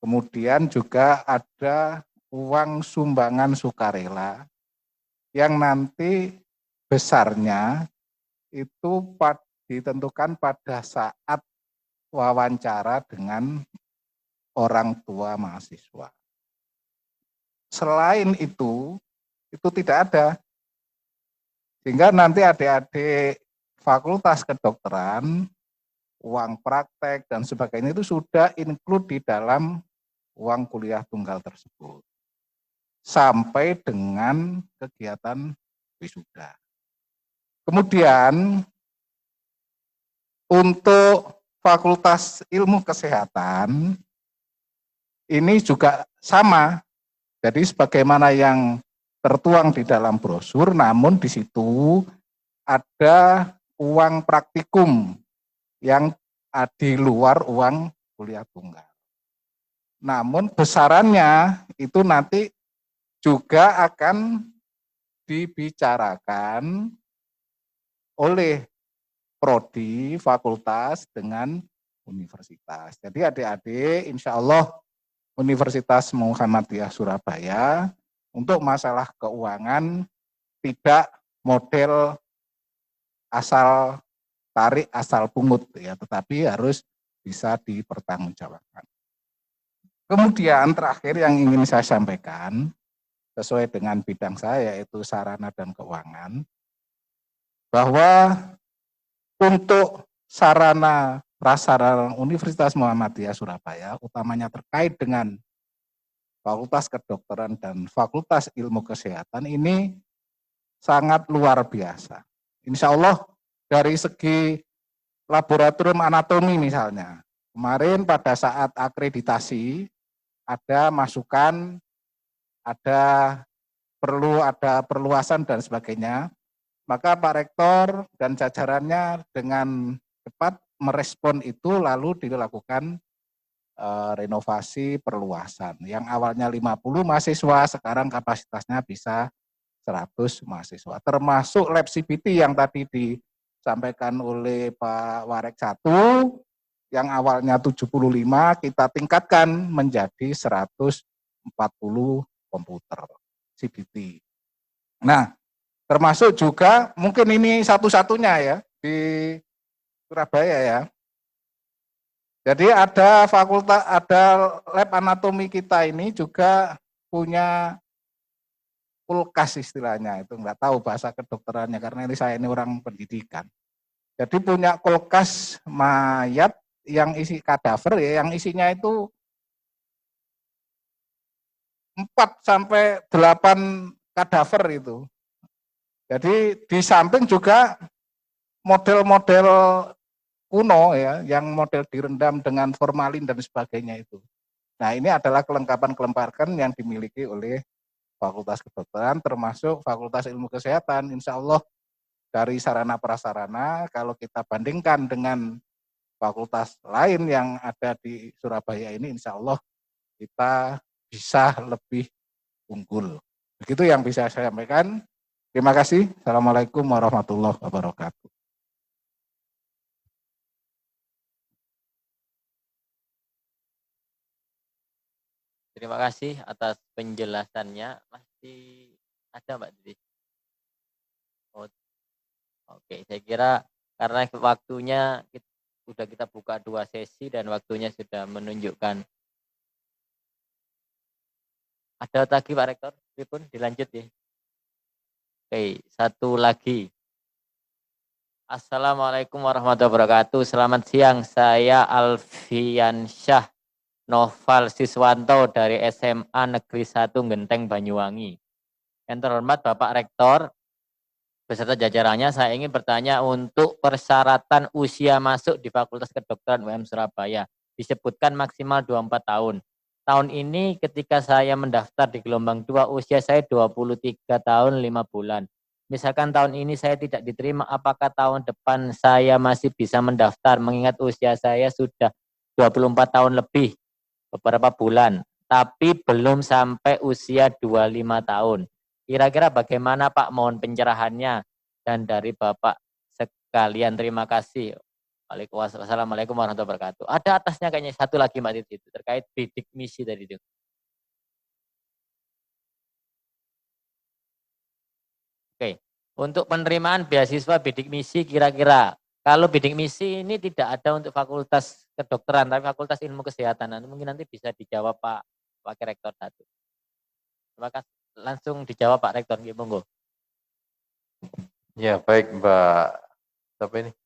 Kemudian juga ada uang sumbangan sukarela yang nanti besarnya itu ditentukan pada saat wawancara dengan orang tua mahasiswa. Selain itu tidak ada. Sehingga nanti adik-adik fakultas kedokteran, uang praktek dan sebagainya itu sudah include di dalam uang kuliah tunggal tersebut. Sampai dengan kegiatan wisuda. Kemudian untuk Fakultas Ilmu Kesehatan ini juga sama. Jadi sebagaimana yang tertuang di dalam brosur, namun di situ ada uang praktikum yang di luar uang kuliah tunggal. Namun besarannya itu nanti juga akan dibicarakan oleh prodi, fakultas dengan universitas. Jadi adik-adik insya Allah Universitas Muhammadiyah Surabaya untuk masalah keuangan tidak model asal tarik, asal pungut ya, tetapi harus bisa dipertanggungjawabkan. Kemudian terakhir yang ingin saya sampaikan sesuai dengan bidang saya yaitu sarana dan keuangan, bahwa untuk sarana prasarana Universitas Muhammadiyah Surabaya utamanya terkait dengan Fakultas Kedokteran dan Fakultas Ilmu Kesehatan ini sangat luar biasa. Insya Allah dari segi laboratorium anatomi misalnya, kemarin pada saat akreditasi ada masukan, ada perluasan dan sebagainya, maka Pak Rektor dan jajarannya dengan cepat merespon itu lalu dilakukan renovasi perluasan. Yang awalnya 50 mahasiswa, sekarang kapasitasnya bisa 100 mahasiswa. Termasuk lab CBT yang tadi disampaikan oleh Pak Warek 1, yang awalnya 75 kita tingkatkan menjadi 140 komputer CBT. Nah, termasuk juga mungkin ini satu-satunya ya di Surabaya ya. Jadi ada lab anatomi kita ini juga punya kulkas istilahnya, itu enggak tahu bahasa kedokterannya karena saya ini orang pendidikan. Jadi punya kulkas mayat yang isi kadaver ya, yang isinya itu 4 sampai 8 kadaver itu. Jadi di samping juga model-model kuno ya, yang model direndam dengan formalin dan sebagainya itu. Nah, ini adalah kelengkapan-kelengkapan yang dimiliki oleh Fakultas Kedokteran, termasuk Fakultas Ilmu Kesehatan. Insya Allah dari sarana prasarana, kalau kita bandingkan dengan fakultas lain yang ada di Surabaya ini, insya Allah kita bisa lebih unggul. Begitu yang bisa saya sampaikan. Terima kasih. Assalamualaikum warahmatullahi wabarakatuh. Terima kasih atas penjelasannya. Masih ada Mbak Didi? Oh, oke, saya kira karena waktunya sudah kita buka 2 sesi dan waktunya sudah menunjukkan. Ada lagi Pak Rektor? Pripun dilanjut ya. Oke, satu lagi. Assalamualaikum warahmatullahi wabarakatuh. Selamat siang, saya Alfian Syah Noval Siswanto dari SMA Negeri 1 Genteng Banyuwangi. Yang terhormat Bapak Rektor beserta jajarannya, saya ingin bertanya untuk persyaratan usia masuk di Fakultas Kedokteran UM Surabaya. Disebutkan maksimal 24 tahun. Tahun ini ketika saya mendaftar di gelombang 2, usia saya 23 tahun 5 bulan. Misalkan tahun ini saya tidak diterima, apakah tahun depan saya masih bisa mendaftar mengingat usia saya sudah 24 tahun lebih beberapa bulan, tapi belum sampai usia 25 tahun. Kira-kira bagaimana Pak? Mohon pencerahannya dan dari Bapak sekalian. Terima kasih. Wassalamualaikum warahmatullahi wabarakatuh. Ada atasnya kayaknya satu lagi Mbak Titi itu terkait bidik misi tadi itu. Oke, untuk penerimaan beasiswa bidik misi kira-kira Kalau bidik misi ini tidak ada untuk fakultas kedokteran, tapi fakultas ilmu kesehatan. Nanti mungkin nanti bisa dijawab Pak Wakil Rektor 1. Terima kasih. Langsung dijawab Pak Rektor, nggih monggo. Ya, baik Mbak. Siapa ini?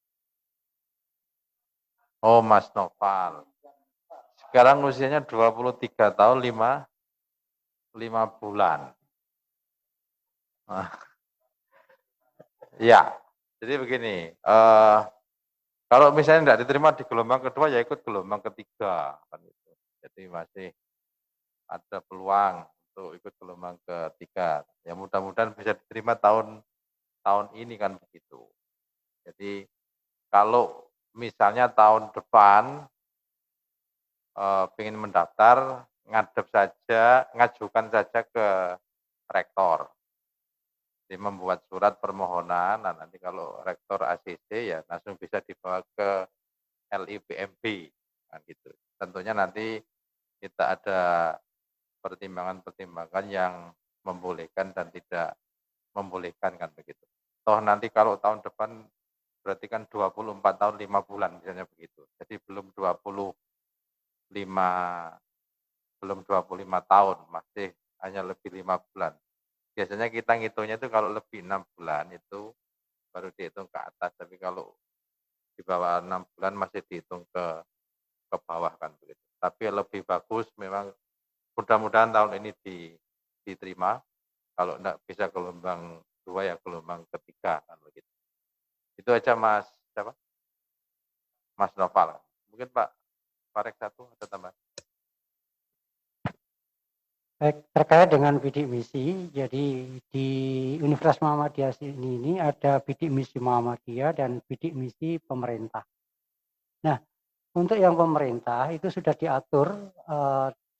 Oh, Mas Noval. Sekarang usianya 23 tahun 5 bulan. Nah, ya, jadi begini, kalau misalnya tidak diterima di gelombang kedua, ya ikut gelombang ketiga, kan gitu. Jadi masih ada peluang untuk ikut gelombang ketiga. Ya mudah-mudahan bisa diterima tahun ini kan begitu. Jadi kalau misalnya tahun depan ingin mendaftar, ngajukan saja ke rektor. Jadi membuat surat permohonan, nah nanti kalau rektor ACC ya langsung bisa dibawa ke LIPMB, kan gitu. Tentunya nanti kita ada pertimbangan-pertimbangan yang membolehkan dan tidak membolehkan kan begitu. Toh nanti kalau tahun depan berarti kan 24 tahun 5 bulan misalnya begitu. Jadi belum 25 tahun, masih hanya lebih 5 bulan. Biasanya kita ngitungnya itu kalau lebih 6 bulan itu baru dihitung ke atas, tapi kalau di bawah 6 bulan masih dihitung ke bawah kan begitu. Tapi lebih bagus memang mudah-mudahan tahun ini diterima. Kalau enggak bisa gelombang 2 ya gelombang ketiga kan begitu. Itu aja Mas siapa? Mas Noval. Mungkin Pak Farek 1 ada tambahan. Baik, terkait dengan bidik misi, jadi di Universitas Muhammadiyah ini ada bidik misi Muhammadiyah dan bidik misi pemerintah. Nah, untuk yang pemerintah itu sudah diatur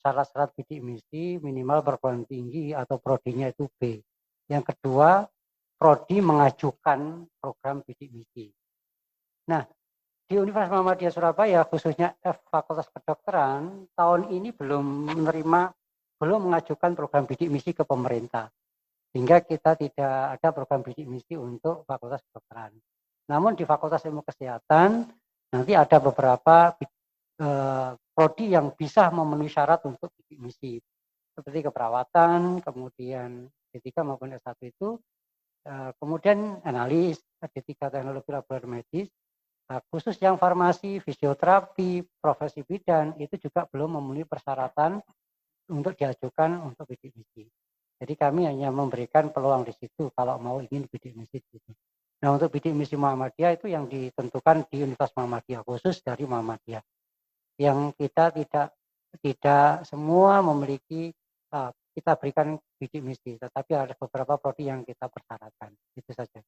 syarat-syarat bidik misi minimal perguruan tinggi atau prodinya itu B. Yang kedua, prodi mengajukan program bidik misi. Nah, di Universitas Muhammadiyah Surabaya khususnya Fakultas Kedokteran tahun ini belum mengajukan program bidik misi ke pemerintah, sehingga kita tidak ada program bidik misi untuk Fakultas Kedokteran. Namun di Fakultas Ilmu Kesehatan nanti ada beberapa prodi yang bisa memenuhi syarat untuk bidik misi, seperti keperawatan, kemudian D3 maupun S1 itu, kemudian analis, D3 teknologi laboratorium medis, khusus yang farmasi, fisioterapi, profesi bidan itu juga belum memenuhi persyaratan untuk diajukan untuk bidik misi. Jadi kami hanya memberikan peluang di situ kalau mau ingin bidik misi di situ. Nah, untuk bidik misi Muhammadiyah itu yang ditentukan di Universitas Muhammadiyah, khusus dari Muhammadiyah. Yang kita tidak semua memiliki, kita berikan bidik misi, tetapi ada beberapa prodi yang kita persyaratkan. Itu saja.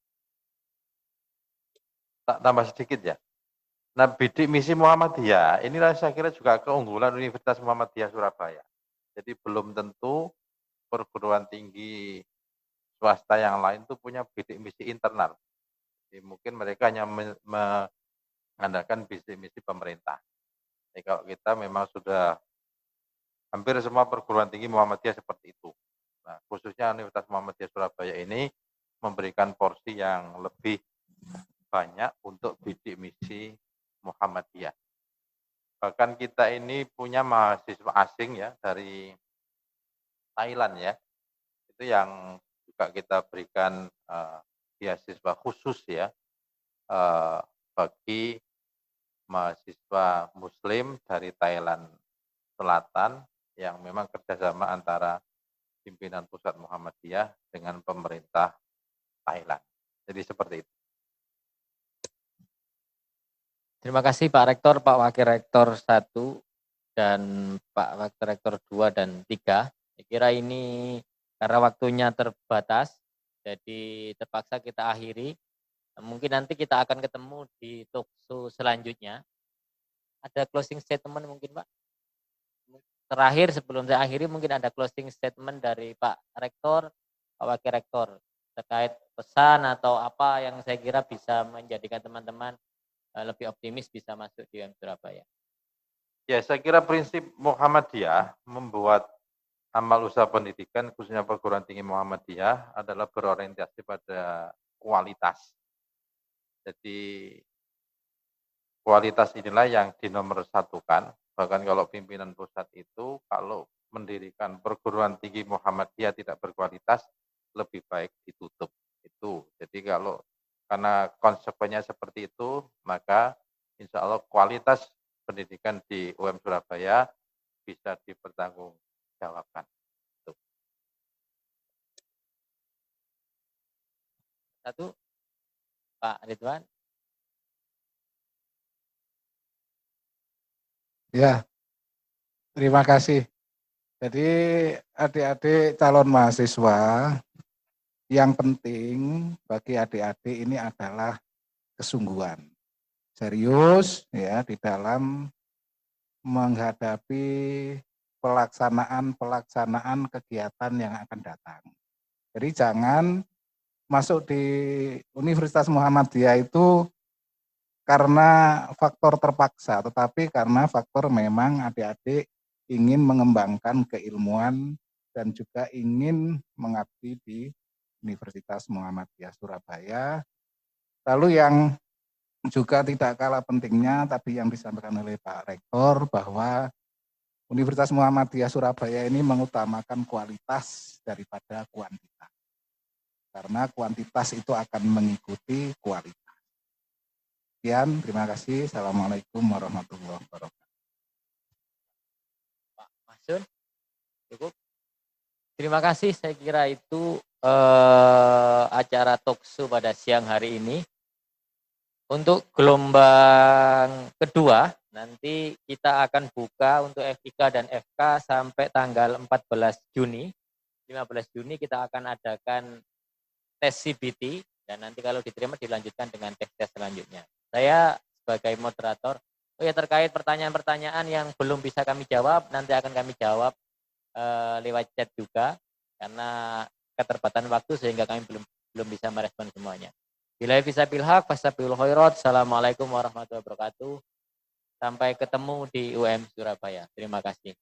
Tak tambah sedikit ya. Nah, bidik misi Muhammadiyah inilah saya kira juga keunggulan Universitas Muhammadiyah Surabaya. Jadi belum tentu perguruan tinggi swasta yang lain itu punya bidik misi internal. Jadi mungkin mereka hanya mengandalkan bidik misi pemerintah. Jadi kalau kita memang sudah hampir semua perguruan tinggi Muhammadiyah seperti itu. Nah, khususnya Universitas Muhammadiyah Surabaya ini memberikan porsi yang lebih banyak untuk bidik misi Muhammadiyah. Bahkan kita ini punya mahasiswa asing ya dari Thailand ya, itu yang juga kita berikan beasiswa khusus ya bagi mahasiswa Muslim dari Thailand Selatan yang memang kerjasama antara pimpinan pusat Muhammadiyah dengan pemerintah Thailand. Jadi seperti itu. Terima kasih Pak Rektor, Pak Wakil Rektor 1 dan Pak Wakil Rektor 2 dan 3. Saya kira ini karena waktunya terbatas, jadi terpaksa kita akhiri. Mungkin nanti kita akan ketemu di talkshow selanjutnya. Ada closing statement mungkin Pak? Terakhir sebelum saya akhiri mungkin ada closing statement dari Pak Rektor, Pak Wakil Rektor terkait pesan atau apa yang saya kira bisa menjadikan teman-teman lebih optimis bisa masuk di UM Surabaya. Ya, saya kira prinsip Muhammadiyah membuat amal usaha pendidikan khususnya perguruan tinggi Muhammadiyah adalah berorientasi pada kualitas. Jadi kualitas inilah yang dinomorsatukan. Bahkan kalau pimpinan pusat itu kalau mendirikan perguruan tinggi Muhammadiyah tidak berkualitas, lebih baik ditutup. Itu. Jadi kalau karena konsekuensinya seperti itu, maka insya Allah kualitas pendidikan di UM Surabaya bisa dipertanggungjawabkan. Satu, Pak Ridwan. Ya, terima kasih. Jadi adik-adik calon mahasiswa, yang penting bagi adik-adik ini adalah kesungguhan. Serius ya di dalam menghadapi pelaksanaan kegiatan yang akan datang. Jadi jangan masuk di Universitas Muhammadiyah itu karena faktor terpaksa, tetapi karena faktor memang adik-adik ingin mengembangkan keilmuan dan juga ingin mengabdi di Universitas Muhammadiyah Surabaya. Lalu yang juga tidak kalah pentingnya tadi yang disampaikan oleh Pak Rektor bahwa Universitas Muhammadiyah Surabaya ini mengutamakan kualitas daripada kuantitas. Karena kuantitas itu akan mengikuti kualitas. Sekian, terima kasih. Assalamualaikum warahmatullahi wabarakatuh. Pak Masun, cukup. Terima kasih, saya kira itu acara talkshow pada siang hari ini. Untuk gelombang kedua, nanti kita akan buka untuk FIK dan FK sampai tanggal 14 Juni. 15 Juni kita akan adakan tes CBT, dan nanti kalau diterima dilanjutkan dengan tes-tes selanjutnya. Saya sebagai moderator, terkait pertanyaan-pertanyaan yang belum bisa kami jawab, nanti akan kami jawab lewat chat juga, karena keterbatasan waktu sehingga kami belum bisa merespon semuanya. Billahi fisabil haq, fasabil khairat. Assalamualaikum warahmatullahi wabarakatuh. Sampai ketemu di UM Surabaya. Terima kasih.